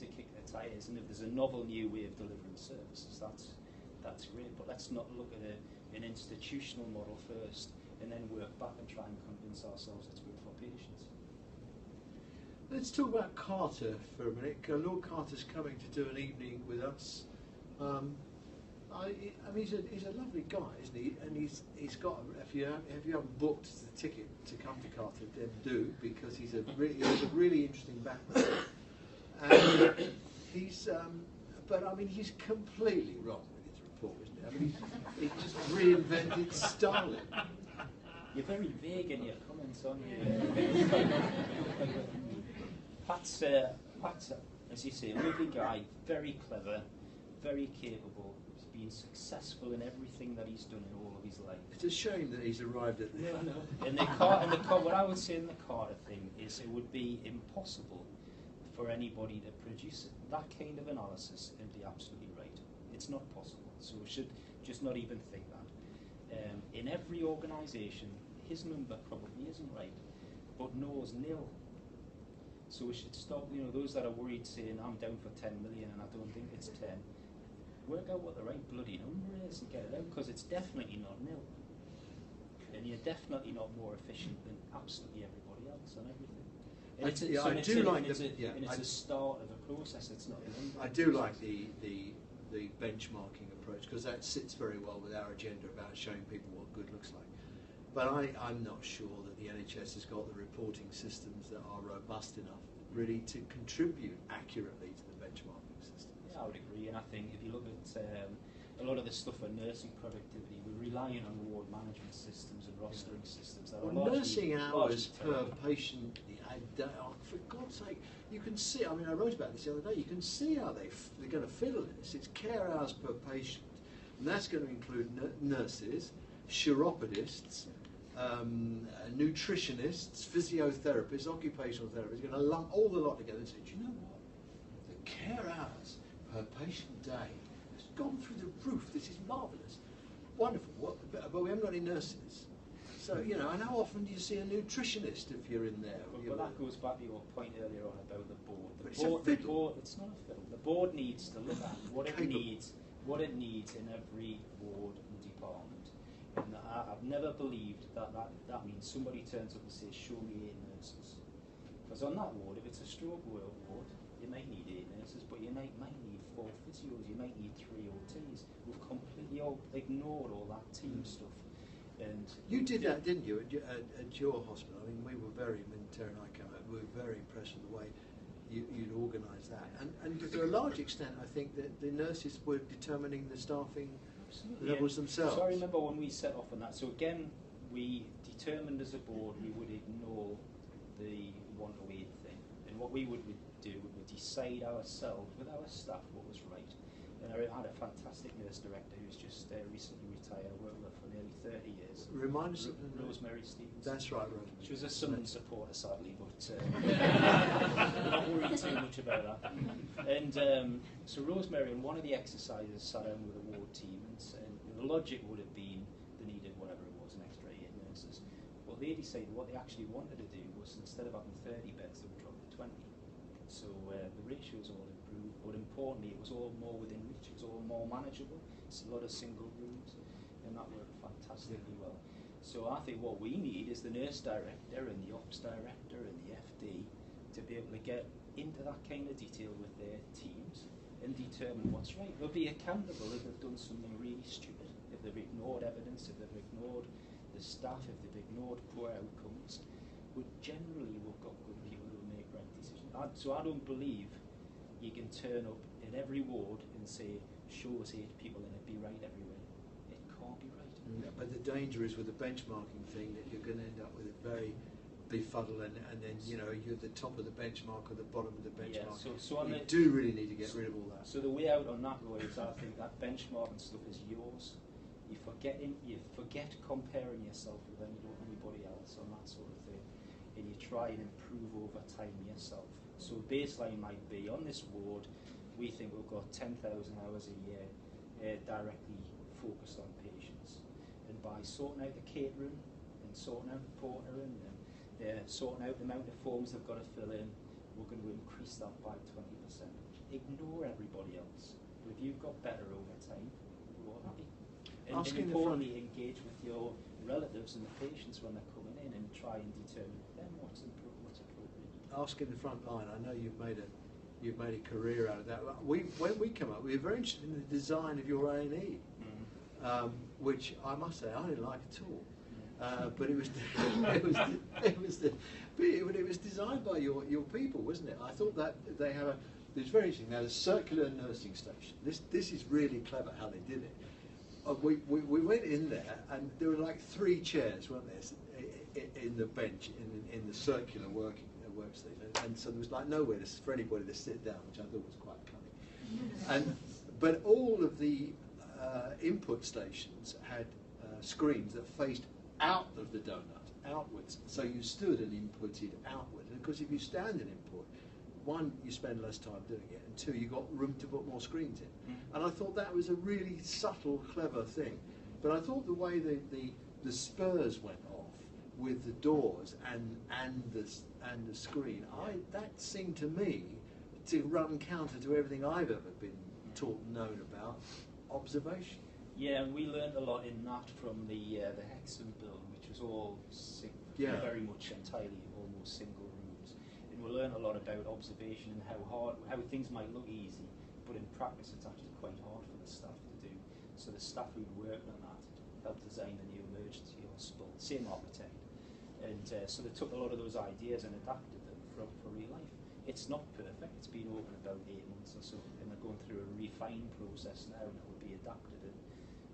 C: to kick the tires. And if there's a novel new way of delivering services, that's great. But let's not look at an institutional model first, and then work back and try and convince ourselves it's good for patients.
A: Let's talk about Carter for a minute. Lord Carter's coming to do an evening with us. I mean, he's a lovely guy, isn't he? And he's got. If you haven't booked the ticket to come to Carter, then do, because he has a really interesting background. And he's, but I mean, he's completely wrong with his report, isn't he? I mean, he just reinvented Stalin.
C: You're very vague in your comments, aren't you? Pat's, as you say, a lovely guy, very clever, very capable. He's been successful in everything that he's done in all of his life.
A: It's a shame that he's arrived at the.
C: And what I would say in the Carter thing is it would be impossible for anybody to produce that kind of analysis and be absolutely right. It's not possible. So we should just not even think that. In every organisation, his number probably isn't right, but no's nil. So we should stop, you know, those that are worried saying, I'm down for 10 million and I don't think it's 10. Work out what the right bloody number is and get it out, because it's definitely not nil. And you're definitely not more efficient than absolutely everybody else on everything. And it's a start of a process, it's not a number.
A: I do like the benchmarking approach, because that sits very well with our agenda about showing people what good looks like. But I'm not sure that the NHS has got the reporting systems that are robust enough really to contribute accurately to the benchmarking system.
C: Yeah, I would agree, and I think if you look at a lot of the stuff on nursing productivity, we're relying on ward management systems and rostering systems that are
A: nursing hours per
C: terrible.
A: patient a day, for God's sake, you can see, I mean, I wrote about this the other day, you can see how they're going to fiddle this. It's care hours per patient, and that's going to include nurses, chiropodists, nutritionists, physiotherapists, occupational therapists. You're going to lump all the lot together and say, do you know what? The care hours per patient day has gone through the roof. This is marvellous. Wonderful. But we haven't got any nurses. So, you know, and how often do you see a nutritionist if you're in there?
C: But that goes back to your point earlier on about the board.
A: It's a fiddle.
C: It's not a fiddle. The board needs to look at what it needs in every ward and department. And I've never believed that means somebody turns up and says, show me 8 nurses. Because on that ward, if it's a stroke ward, you might need 8 nurses, but you might need 4 physios, you might need 3 OTs. We've completely ignored all that team stuff. And
A: you did that, didn't you, at your hospital? I mean, we were when Terry and I came out, we were very impressed with the way you'd organised that. And to a large extent, I think that the nurses were determining the staffing levels themselves.
C: So I remember when we set off on that. So again, we determined as a board we would ignore the 1 to 8 thing. And what we would do, we would decide ourselves with our staff what was right. And I had a fantastic nurse director who's just recently retired. I worked with her for nearly 30 years.
A: Remind us of
C: Rosemary Stevens.
A: That's right, Rosemary.
C: She was a Sunderland supporter, sadly, but not worried too much about that. And so Rosemary, on one of the exercises, sat down with the ward team, and the logic would have been they needed whatever it was, an extra 8 nurses. But they decided what they actually wanted to do was, instead of having 30 beds, they would drop to 20. So the ratios all improved, but importantly, it was all more within reach. It was all more manageable. It's a lot of single rooms, and that worked fantastically well. So I think what we need is the nurse director and the ops director and the FD to be able to get into that kind of detail with their teams and determine what's right. They'll be accountable if they've done something really stupid, if they've ignored evidence, if they've ignored the staff, if they've ignored poor outcomes. But generally, we've got good people who make right decisions. So I don't believe you can turn up in every ward and say, show us 8 people and it'd be right everywhere. It can't be right.
A: Yeah, but the danger is with the benchmarking thing that you're going to end up with a very befuddled, and then you're at the top of the benchmark or the bottom of the benchmark.
C: Yeah, so
A: you do really need to get rid of all that.
C: So the way out on that, Roy, is I think that benchmarking stuff is yours. You forget comparing yourself with anybody else on that sort of thing, and you try and improve over time yourself. So baseline might be, on this ward, we think we've got 10,000 hours a year directly focused on patients. And by sorting out the catering and sorting out the porter and sorting out the amount of forms they've got to fill in, we're going to increase that by 20%. Ignore everybody else. But if you've got better over time, we're all happy. And importantly, engage with your relatives and the patients when they're coming in and try and determine with them what's appropriate.
A: Ask in the front line. I know you've made a career out of that. When we come up, we were very interested in the design of your A&E, which I must say I didn't like at all. But it was it was designed by your people, wasn't it? I thought that they had it was very interesting. They had a circular nursing station. This is really clever how they did it. We went in there and there were like 3 chairs, weren't there, in the bench in the circular workstation, and so there was like nowhere for anybody to sit down, which I thought was quite cunning. But all of the input stations had screens that faced out of the donut, outwards. So you stood and inputted outward. And of course, if you stand and input, 1, you spend less time doing it, and 2, you got room to put more screens in. And I thought that was a really subtle, clever thing. But I thought the way the spurs went off with the doors and the screen, that seemed to me to run counter to everything I've ever been taught and known about observation.
C: Yeah, and we learned a lot in that from the Hexham build, which was all very much entirely almost single rooms. And we learned a lot about observation and how things might look easy, but in practice it's actually quite hard for the staff to do. So the staff who worked on that helped design the new emergency hospital, same architect. And so they took a lot of those ideas and adapted them for real life. It's not perfect, it's been open about 8 months or so, and they're going through a refined process now, and it will be adapted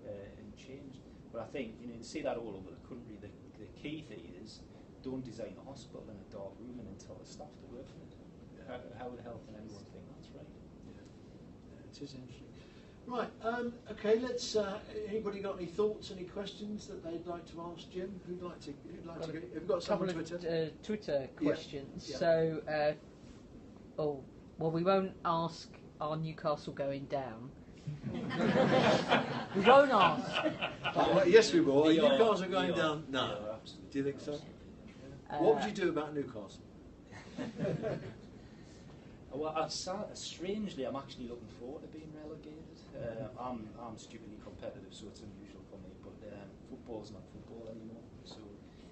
C: and changed. But I think, you see that all over the country. The key thing is, don't design a hospital in a dark room and tell the staff to work in it. Yeah. How the hell can anyone think that's right?
A: Yeah, it is interesting. Right, okay, let's, anybody got any thoughts, any questions that they'd like to ask Jim? Who'd like to have you got some on Twitter?
E: Twitter questions.
A: Yeah.
E: So, well, we won't ask, are Newcastle going down? We won't ask.
A: Yes, we will. Are Newcastle going down? No. Do you think so? What would you do about Newcastle?
C: Well, strangely, I'm actually looking forward to being relegated. I'm stupidly competitive, so it's unusual for me. But football's not football anymore. So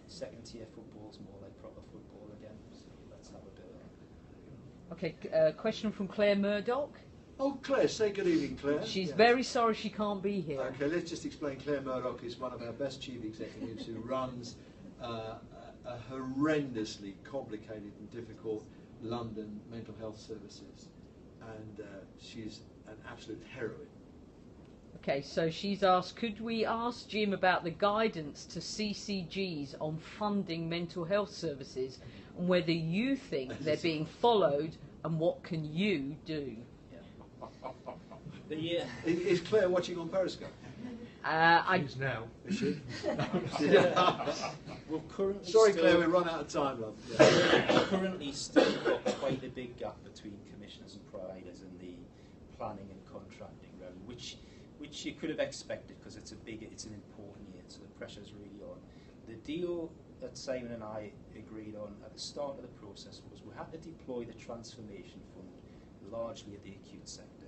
C: 2nd-tier football's more like proper football again. So let's have a bit of that.
E: Okay, question from Claire Murdoch.
A: Oh, Claire, say good evening, Claire.
E: She's very sorry she can't be here.
A: Okay, let's just explain. Claire Murdoch is one of our best chief executives who runs a horrendously complicated and difficult London mental health services, and she's an absolute heroine.
E: Okay, so she's asked, could we ask Jim about the guidance to CCGs on funding mental health services, and whether you think they're being followed, and what can you do?
A: Is Claire watching on Periscope?
F: She's now.
A: Is she?
C: Sorry,
A: Claire, we've run out of time, love.
C: We've currently still got quite a big gap between commissioners and providers in the planning and contracting round, which you could have expected because it's an important year, so the pressure's really on. The deal that Simon and I agreed on at the start of the process was we had to deploy the transformation fund largely at the acute sector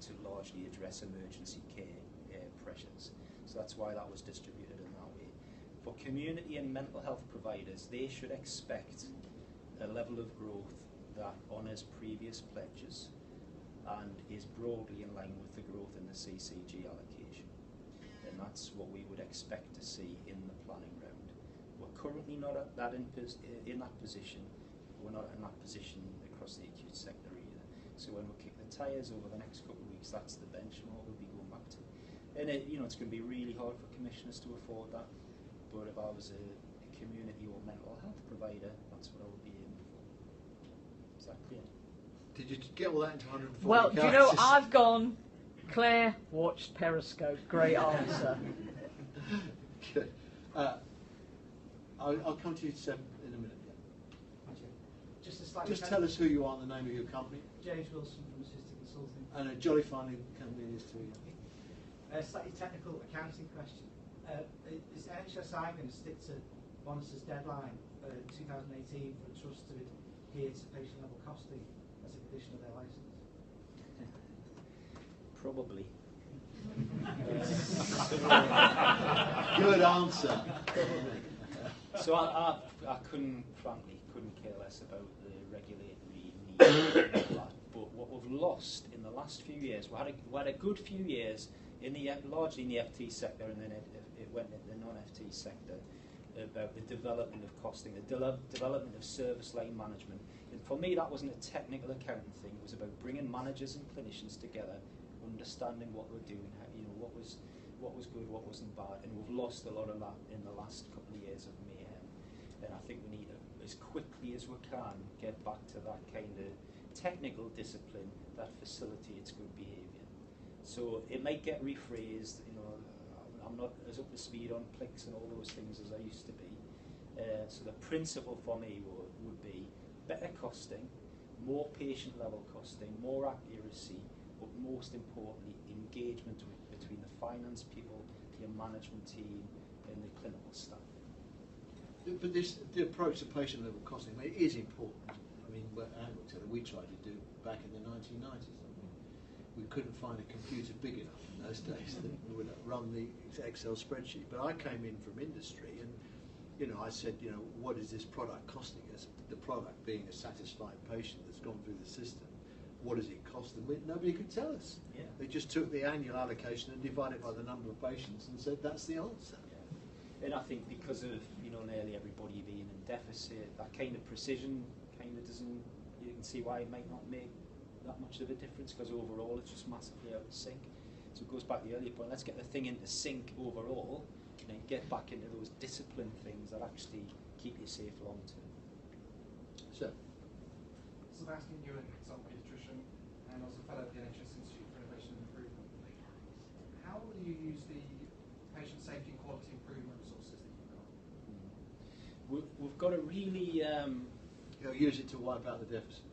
C: to largely address emergency care pressures. So that's why that was distributed in that way. For community and mental health providers, they should expect a level of growth that honours previous pledges and is broadly in line with the growth in the CCG allocation. And that's what we would expect to see in the planning round. We're currently not at that in that position. We're not in that position across the acute sector either. So when we kick the tyres over the next couple of weeks, that's the benchmark we'll be going back to. And it's going to be really hard for commissioners to afford that. But if I was a community or mental health provider, that's what I would be aiming for. Is that clear?
A: Did you get all that into 140
E: Well, do you know,
A: characters?
E: I've gone, Claire watched Periscope. Great answer.
A: Good. I'll come to you, Seb, in a minute.
G: Just
A: Just tell us who you are and the name of your company.
G: James Wilson from Assisted Consulting.
A: And a jolly fine company it is to you.
G: A slightly technical accounting question. Is NHSI going to stick to Bonus's deadline 2018 for a trust to adhere to patient level costing as a condition of their licence?
C: Probably.
A: Good answer.
C: So I frankly couldn't care less about the regulatory need of that. But what we've lost in the last few years, we had a good few years in the largely in the FT sector, and then it went into the non-FT sector, about the development of costing, the development of service line management. And for me, that wasn't a technical accounting thing. It was about bringing managers and clinicians together, understanding what we're doing, what was good, what wasn't bad, and we've lost a lot of that in the last couple of years of mayhem. And I think we need to, as quickly as we can, get back to that kind of technical discipline that facilitates good behaviour. So it might get rephrased. I'm not as up to speed on clicks and all those things as I used to be. So the principle for me would be better costing, more patient level costing, more accuracy, but most importantly, engagement between the finance people, your management team, and the clinical staff.
A: But the approach to patient level costing is important. I mean, we tried to do back in the 1990s. We couldn't find a computer big enough in those days that would run the Excel spreadsheet. But I came in from industry, and I said, what is this product costing us? The product being a satisfied patient that's gone through the system. What does it cost them? Nobody could tell us.
C: Yeah.
A: They just took the annual allocation and divided it by the number of patients and said that's the answer.
C: Yeah. And I think because of nearly everybody being in deficit, that kind of precision kind of doesn't. You can see why it might not make that much of a difference, because overall it's just massively out of sync. So it goes back to the earlier point. Let's get the thing into sync overall, and then get back into those discipline things that actually keep you safe long term.
A: So,
H: Sebastian, you're a consultant paediatrician and also fellow at the NHS Institute for Innovation and Improvement. How will you use the patient safety and quality improvement resources that you've got?
C: We've got a really
A: use it to wipe out the deficit.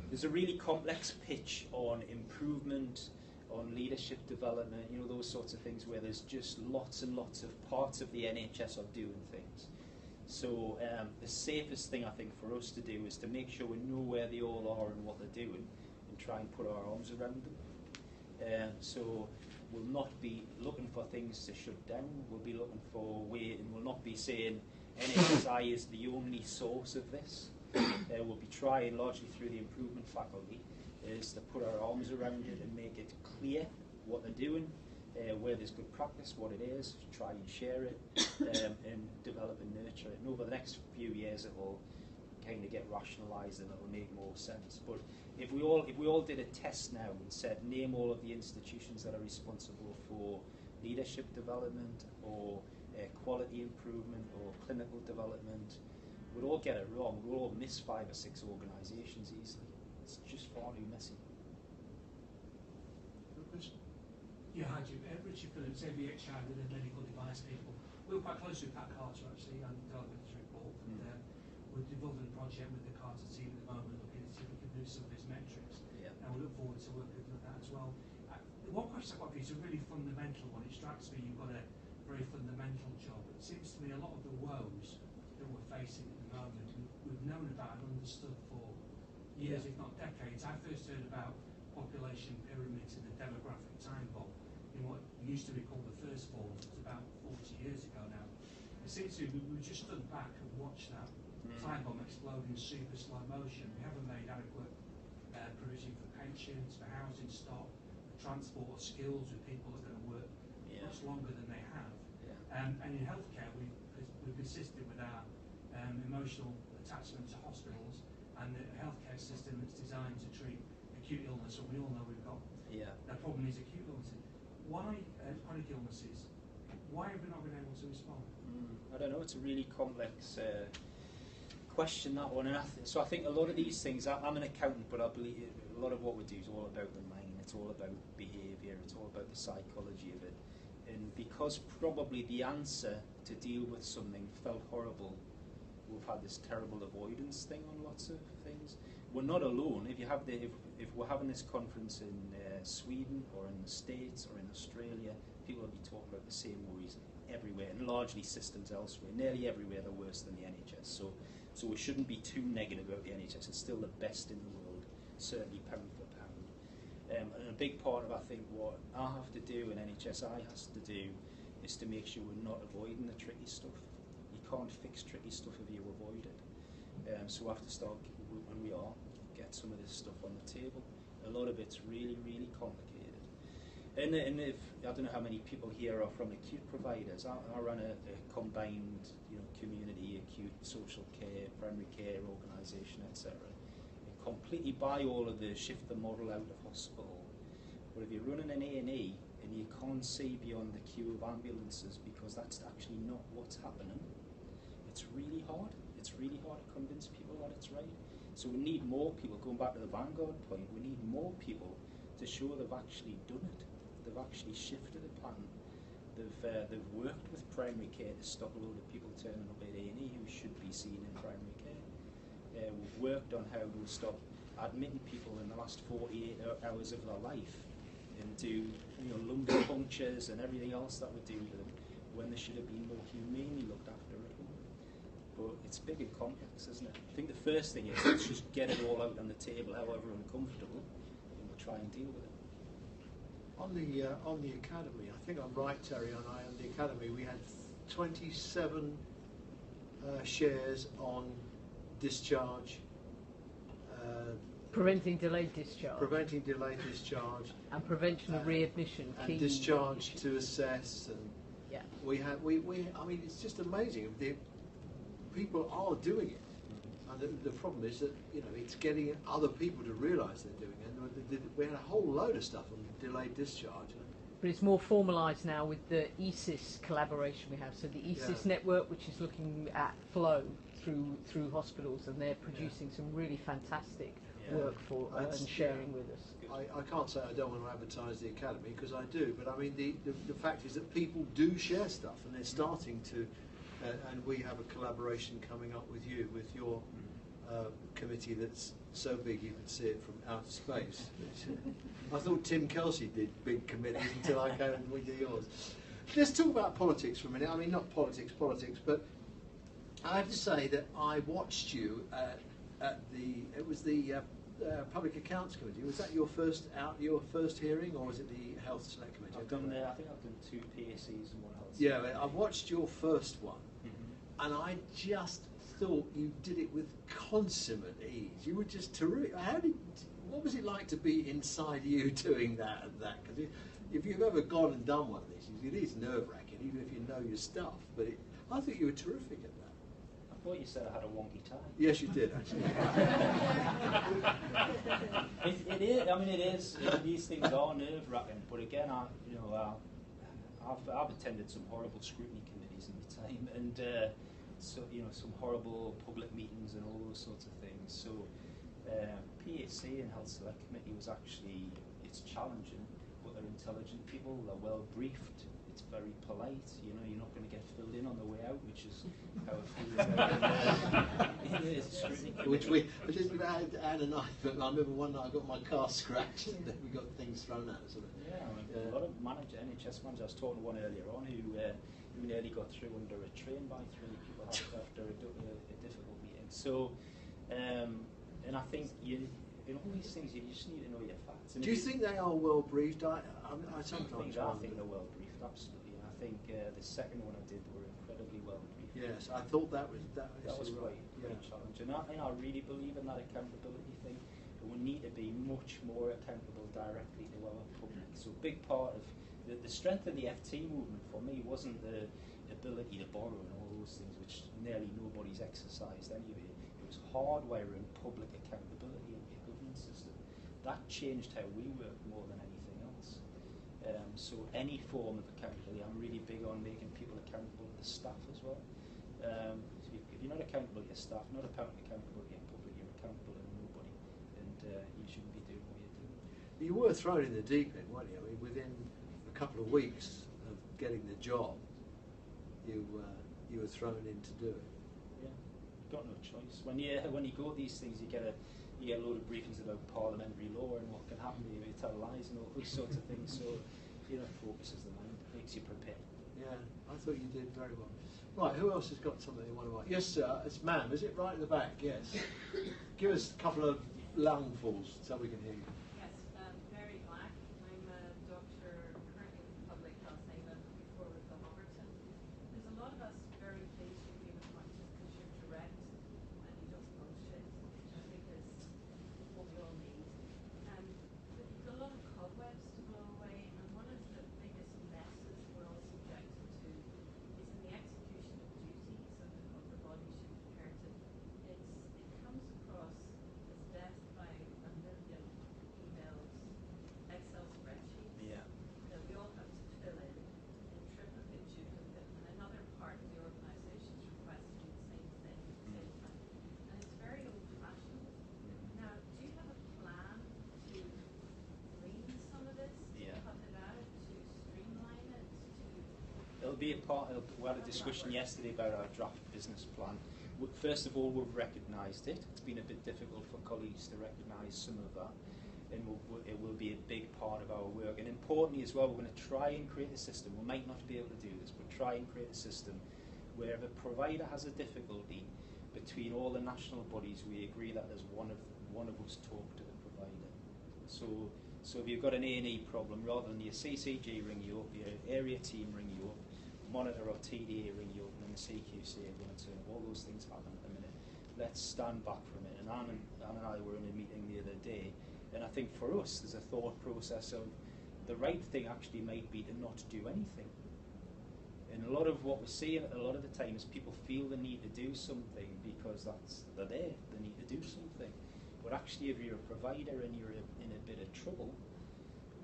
C: There's a really complex pitch on improvement, on leadership development, those sorts of things where there's just lots and lots of parts of the NHS are doing things. So the safest thing I think for us to do is to make sure we know where they all are and what they're doing, and try and put our arms around them. So we'll not be looking for things to shut down. We'll be looking for and we'll not be saying NHSI is the only source of this. We'll be trying, largely through the improvement faculty, is to put our arms around it and make it clear what they're doing, where there's good practice, what it is, try and share it, and develop and nurture it. And over the next few years it will kind of get rationalised and it will make more sense. But if we all did a test now and said, name all of the institutions that are responsible for leadership development or quality improvement or clinical development, we'd all get it wrong. We'd all miss 5 or 6 organisations easily. It's just far too messy.
F: Yeah, hi Jim. Richard Phillips, AVHI, with the medical device people. We were quite close with Pat Carter actually and developing his report. And, we're involved in a project with the Carter team at the moment, looking to see if we can do some of his metrics.
C: Yeah.
F: And we look forward to working with that as well. The one question I've got for you is a really fundamental one. It strikes me you've got a very fundamental job. It seems to me a lot of the woes that we're facing at the moment, we've known about and understood for years, if not decades. I first heard about population pyramids and the demographic time bomb in what used to be called the first form. It was about 40 years ago now. It seems to me we've just stood back and watched that time bomb explode in super slow motion. We haven't made adequate provision for pensions, for housing stock, for transport of skills with people that are going to work much longer than they have. And in healthcare, we've persisted with our emotional attachment to hospitals and the healthcare system that's designed to treat acute illness, and we all know we've got the problem is acute illnesses. Why chronic illnesses? Why have we not been able to respond?
C: I don't know. It's a really complex question, that one. And so I think a lot of these things. I'm an accountant, but I believe a lot of what we do is all about the mind. It's all about behaviour. It's all about the psychology of it. And because probably the answer to deal with something felt horrible, we've had this terrible avoidance thing on lots of things. We're not alone. If we're having this conference in Sweden or in the States or in Australia, people will be talking about the same worries everywhere, and largely systems elsewhere. Nearly everywhere they're worse than the NHS. So we shouldn't be too negative about the NHS. It's still the best in the world, certainly pound for pound. And a big part of, I think, what I have to do and NHSI has to do is to make sure we're not avoiding the tricky stuff. You can't fix tricky stuff if you avoid it. So we have to start, and we are, get some of this stuff on the table. A lot of it's really, really complicated. And if, I don't know how many people here are from acute providers. I run a combined, community, acute, social care, primary care organisation, etc. Completely buy all of the shift the model out of hospital. But if you're running an A&E and you can't see beyond the queue of ambulances because that's actually not what's happening, it's really hard. It's really hard to convince people that it's right. So we need more people, going back to the Vanguard point, we need more people to show they've actually done it. They've actually shifted the plan. They've worked with primary care to stop a load of people turning up at A&E who should be seen in primary care. We've worked on how to stop admitting people in the last 48 hours of their life into lumbar punctures and everything else that we do to them when they should have been more humanely looked after at home. But it's big and complex, isn't it? I think the first thing is let's just get it all out on the table, however uncomfortable, and we'll try and deal with it.
A: On the academy, I think I'm right, Terry, on the academy we had 27 shares on discharge,
E: preventing delayed discharge,
A: and
E: prevention of readmission,
A: and discharge to assess, and we I mean, it's just amazing. People are doing it, and the problem is that it's getting other people to realise they're doing it. And we had a whole load of stuff on delayed discharge.
E: But it's more formalised now with the ESIS collaboration we have. So the ESIS network, which is looking at flow through hospitals, and they're producing some really fantastic work for and sharing with us.
A: I can't say I don't want to advertise the academy, because I do, but I mean the fact is that people do share stuff, and they're starting to, and we have a collaboration coming up with you, with your committee that's so big you can see it from outer space. I thought Tim Kelsey did big committees until I came and we did yours. Let's talk about politics for a minute. I mean, not politics, but I have to say that I watched you at the Public Accounts Committee. Was that your first hearing, or was it the Health Select Committee?
C: I think I've done 2 PSCs and 1 health.
A: Yeah, I watched your first one, and I just thought you did it with consummate ease. You were just terrific. What was it like to be inside you doing that and that? Because if you've ever gone and done one of these, it is nerve-wracking, even if you know your stuff. But I think you were terrific at that.
C: I thought you said I had a wonky tie.
A: Yes, you did, actually.
C: It is. I mean, it is. These things are nerve-wracking. But again, I've attended some horrible scrutiny committees in my time, and some horrible public meetings and all those sorts of things. So PAC and Health Select Committee was actually, it's challenging, but they're intelligent people. They're well briefed. It's it's very polite. You know, you're not going to get filled in on the way out, which is how it feels. It's ridiculous.
A: Anne and I remember one night I got my car scratched and then we got things thrown at us.
C: Yeah, I mean, a lot of NHS managers, I was talking to one earlier on who nearly got through under a train by 3 people after a difficult meeting. So, and I think in all these things you just need to know your facts. And
A: do you think they are well briefed? I
C: think they're well briefed, absolutely. And I think the second one I did were incredibly well briefed.
A: Yes, I thought that was
C: quite a challenge. And I really believe in that accountability thing. We need to be much more accountable directly to our public. So a big part of the strength of the FT movement for me wasn't the ability to borrow and all those things, which nearly nobody's exercised anyway. It was hardwiring public accountability in your governance system. That changed how we work more than anything else. So any form of accountability, I'm really big on making people accountable to the staff as well. If you're not accountable to your staff, not accountable to your public, you're accountable to nobody, and you shouldn't be doing what you're doing.
A: You were thrown in the deep end, weren't you? I mean, within a couple of weeks of getting the job, you were thrown in to do it.
C: Yeah, you've got no choice. When you go to these things, you get a load of briefings about parliamentary law and what can happen to you if you tell lies and all those sorts of things. So, focuses the mind, makes you prepared.
A: Yeah, I thought you did very well. Right, who else has got something they want to ask? Yes, sir. It's ma'am. Is it right at the back? Yes. Give us a couple of lungfuls so we can hear you.
I: Yes, Mary Black. I'm a doctor currently with Public Health Haven, before with the Homerton. There's a lot of us very pleased with being appointed because you're direct and you don't bullshit, which I think is what we all need. But you've got a lot of cobwebs to blow away, and one of the biggest messes we're all subjected to is in the execution of duties of the bodies you've inherited. It comes across as death by a million emails, Excel spreadsheets that we all have to fill in triplicate, duplicate, and another part of the organisation is requesting the same thing at the same time. And it's very old-fashioned. Now, do you have a plan to clean some of this, to cut it out, to streamline it,
C: It'll be a part. We had a discussion yesterday about our draft business plan. First of all, we've recognised it. It's been a bit difficult for colleagues to recognise some of that, and it will be a big part of our work. And importantly as well, we're going to try and create a system. We might not be able to do this, but try and create a system where if a provider has a difficulty, between all the national bodies, we agree that there's one of us talk to the provider. So if you've got an A&E problem, rather than your CCG ring you up, your area team ring you up, monitor or TDA ring you up, and then the CQC are going to turn up. All those things happen at the minute. Let's stand back from it. And Anne and I were in a meeting the other day, and I think for us there's a thought process of the right thing actually might be to not do anything. And a lot of what we're seeing a lot of the time is people feel the need to do something because they're there, they need to do something. But actually if you're a provider and you're in a bit of trouble,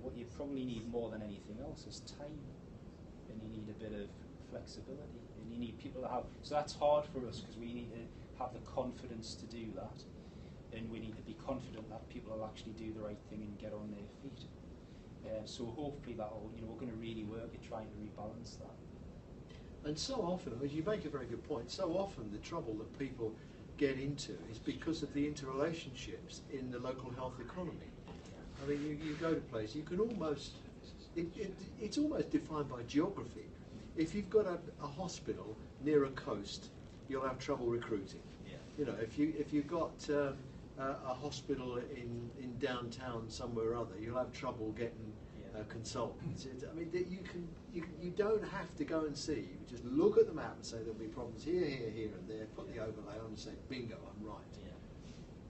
C: what you probably need more than anything else is time. And you need a bit of flexibility, and you need people to have. So that's hard for us because we need to have the confidence to do that, and we need to be confident that people will actually do the right thing and get on their feet. So hopefully that'll, we're going to really work at trying to rebalance that.
A: And so often, I mean, you make a very good point. So often, the trouble that people get into is because of the interrelationships in the local health economy. I mean, you go to places, you can almost. It's almost defined by geography. If you've got a hospital near a coast, you'll have trouble recruiting. Yeah. If you've got a hospital in downtown somewhere or other, you'll have trouble getting consultants. I mean, you don't have to go and see. You just look at the map and say there'll be problems here, here, here, and there. Put the overlay on and say, bingo, I'm right.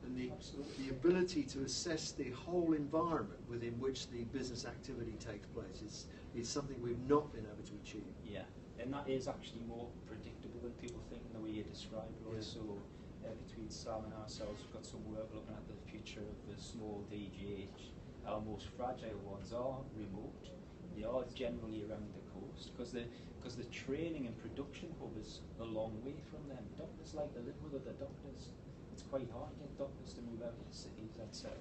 A: And the ability to assess the whole environment within which the business activity takes place is something we've not been able to achieve.
C: Yeah, and that is actually more predictable than people think in the way you described, Roy. So between Sam and ourselves, we've got some work looking at the future of the small DGH. Our most fragile ones are remote. They are generally around the coast because the training and production hub is a long way from them. Doctors like to live with other doctors. It's quite hard to get doctors to move out of the cities, etc.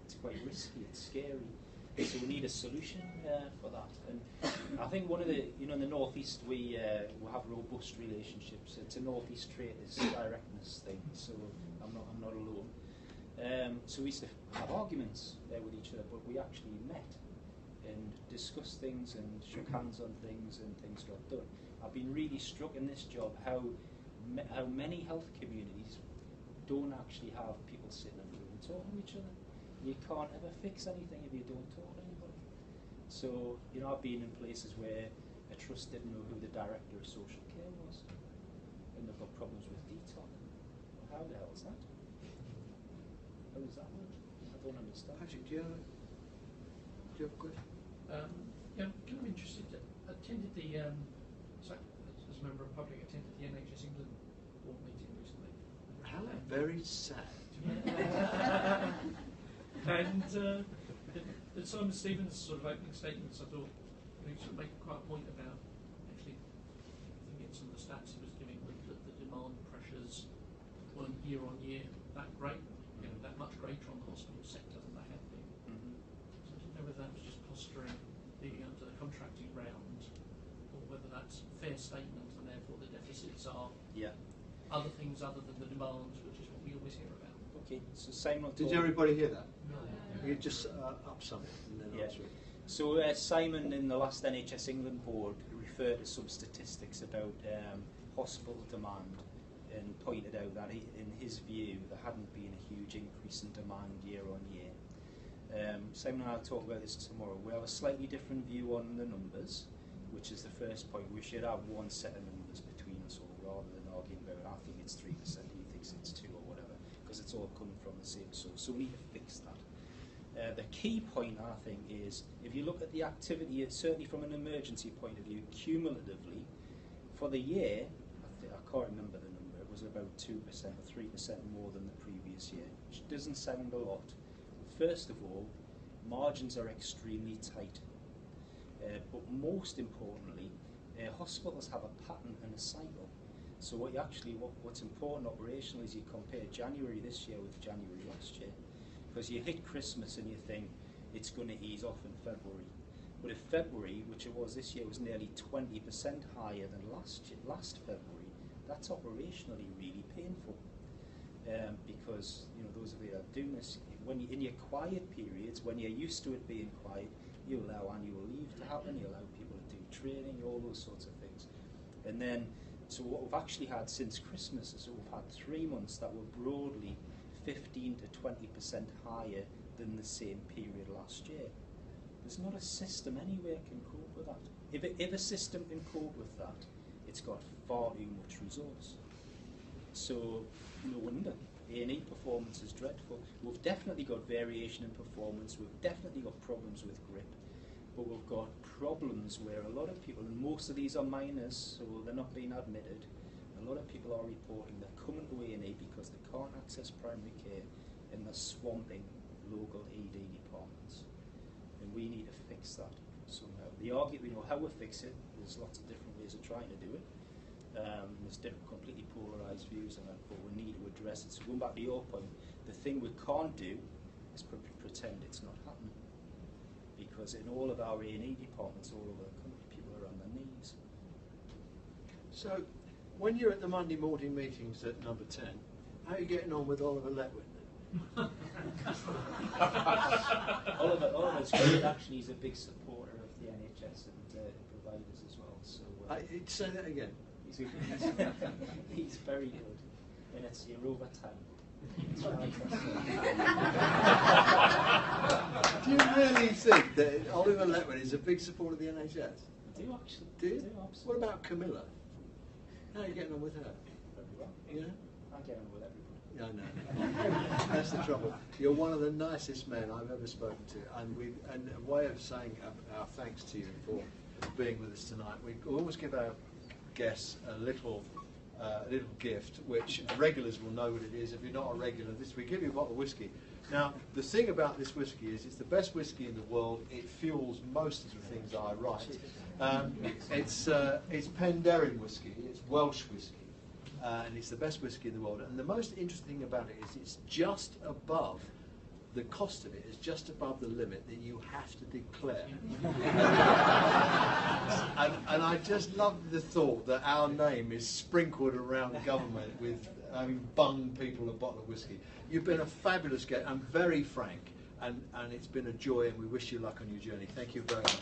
C: It's quite risky, it's scary. So we need a solution for that. And I think one of the, in the northeast we have robust relationships. It's a northeast traders directness thing, so I'm not alone. So we used to have arguments with each other, but we actually met and discussed things and shook hands on things, and things got done. I've been really struck in this job how many health communities don't actually have people sitting in the room talking to each other. You can't ever fix anything if you don't talk to anybody. So, I've been in places where a trust didn't know who the director of social care was, and they've got problems with detox. How the hell is that? How does that work? I don't understand.
A: Patrick, do you have a question?
J: Yeah, I'm kind of interested. Attended the, as a member of the public, attended the NHS England board meeting recently.
A: How very sad.
J: And Simon Stevens' sort of opening statements, I thought, he sort of made quite a point about actually, I think some of the stats he was giving that the demand pressures weren't year on year that great, that much greater on the hospital sector than they had been. So I didn't know whether that was just posturing leading up to the contracting round, or whether that's a fair statement and therefore the deficits are other things other than the demand, which is what we always hear about.
C: Okay, so Simon.
A: Did everybody hear that? No. You just up something and then answer it.
C: So Simon in the last NHS England board referred to some statistics about hospital demand and pointed out that in his view there hadn't been a huge increase in demand year on year. Simon and I will talk about this tomorrow. We have a slightly different view on the numbers, which is the first point. We should have one set of numbers between us all rather than arguing about I think it's 3%, he thinks it's 2 or whatever, because it's all coming from the same source. So we need to fix that. The key point, I think, is if you look at the activity, certainly from an emergency point of view, cumulatively, for the year, I can't remember the number, it was about 2% or 3% more than the previous year, which doesn't sound a lot. First of all, margins are extremely tight. But most importantly, hospitals have a pattern and a cycle. So what's important operationally is you compare January this year with January last year. Because you hit Christmas and you think it's going to ease off in February. But if February, which it was this year, was nearly 20% higher than last February, that's operationally really painful. Because those of you that are doing this, when in your quiet periods, when you're used to it being quiet, you allow annual leave to happen, you allow people to do training, all those sorts of things. And then, so what we've actually had since Christmas is we've had 3 months that were broadly 15 to 20% higher than the same period last year. There's not a system anywhere can cope with that. If a system can cope with that, it's got far too much resource. So no wonder A&E performance is dreadful. We've definitely got variation in performance. We've definitely got problems with grip, but we've got problems where a lot of people, and most of these are minors, so they're not being admitted. A lot of people are reporting they're coming to A&E because they can't access primary care and they're swamping local ED departments. And we need to fix that somehow. The argument, how we fix it, there's lots of different ways of trying to do it. There's different completely polarised views on that, but we need to address it. So going back to your point, the thing we can't do is pretend it's not happening. Because in all of our A&E departments all over the country, people are on their knees.
A: So, when you're at the Monday morning meetings at number 10, how are you getting on with Oliver Letwin?
C: Oliver's great. Actually, he's a big supporter of the NHS and providers as well. So
A: say that again.
C: He's very good, and it's you're over time.
A: Do you really think that Oliver Letwin is a big supporter of the NHS?
C: I do actually.
A: Do you?
C: Absolutely.
A: What about Camilla? How are you getting on with her?
C: Very well.
A: Yeah?
C: I get on with everybody.
A: Yeah, I know. That's the trouble. You're one of the nicest men I've ever spoken to, and a way of saying our thanks to you for being with us tonight. We always give our guests a little gift, which regulars will know what it is. If you're not a regular, we give you a bottle of whiskey. Now, the thing about this whiskey is it's the best whiskey in the world. It fuels most of the things I write. It's Penderyn whiskey. It's Welsh whiskey. And it's the best whiskey in the world. And the most interesting thing about it is it's just above the cost of it is just above the limit that you have to declare. and I just love the thought that our name is sprinkled around the government with bung people a bottle of whiskey. You've been a fabulous guest and very frank, and it's been a joy, and we wish you luck on your journey. Thank you very much.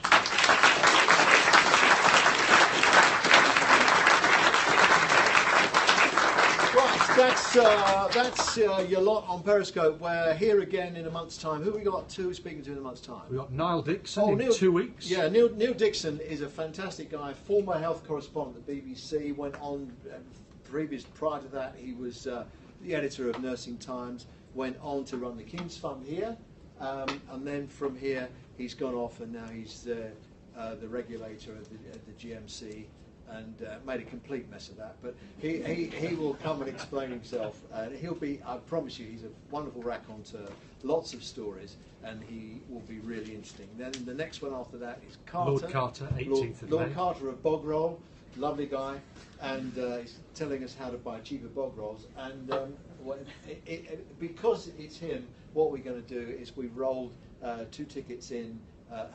A: Right, that's your lot on Periscope. We're here again in a month's time. Who have we got speaking to in a month's time?
K: We've got Niall Dixon in 2 weeks.
A: Yeah, Neil Dixon is a fantastic guy, former health correspondent at the BBC, went on, prior to that he was the editor of Nursing Times, went on to run the King's Fund here, and then from here he's gone off and now he's the regulator of the GMC, and made a complete mess of that. But he will come and explain himself, and he'll be, I promise you, he's a wonderful raconteur, lots of stories, and he will be really interesting. Then the next one after that is Carter.
K: Lord Carter, 18th of May.
A: Lord Carter of Bog Roll, lovely guy, and he's telling us how to buy cheaper bog rolls. And because it's him, what we're going to do is we rolled 2 tickets in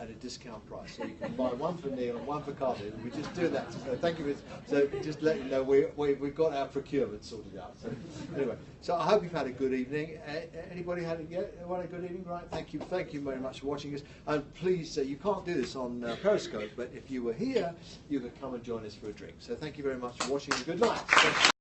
A: at a discount price, so you can buy one for Neil and one for Carter. We just do that. So thank you. So just let you know we've got our procurement sorted out. So anyway, so I hope you've had a good evening. Anybody had a good evening? Right. Thank you very much for watching us. And please, you can't do this on Periscope, but if you were here, you could come and join us for a drink. So thank you very much for watching. And good night.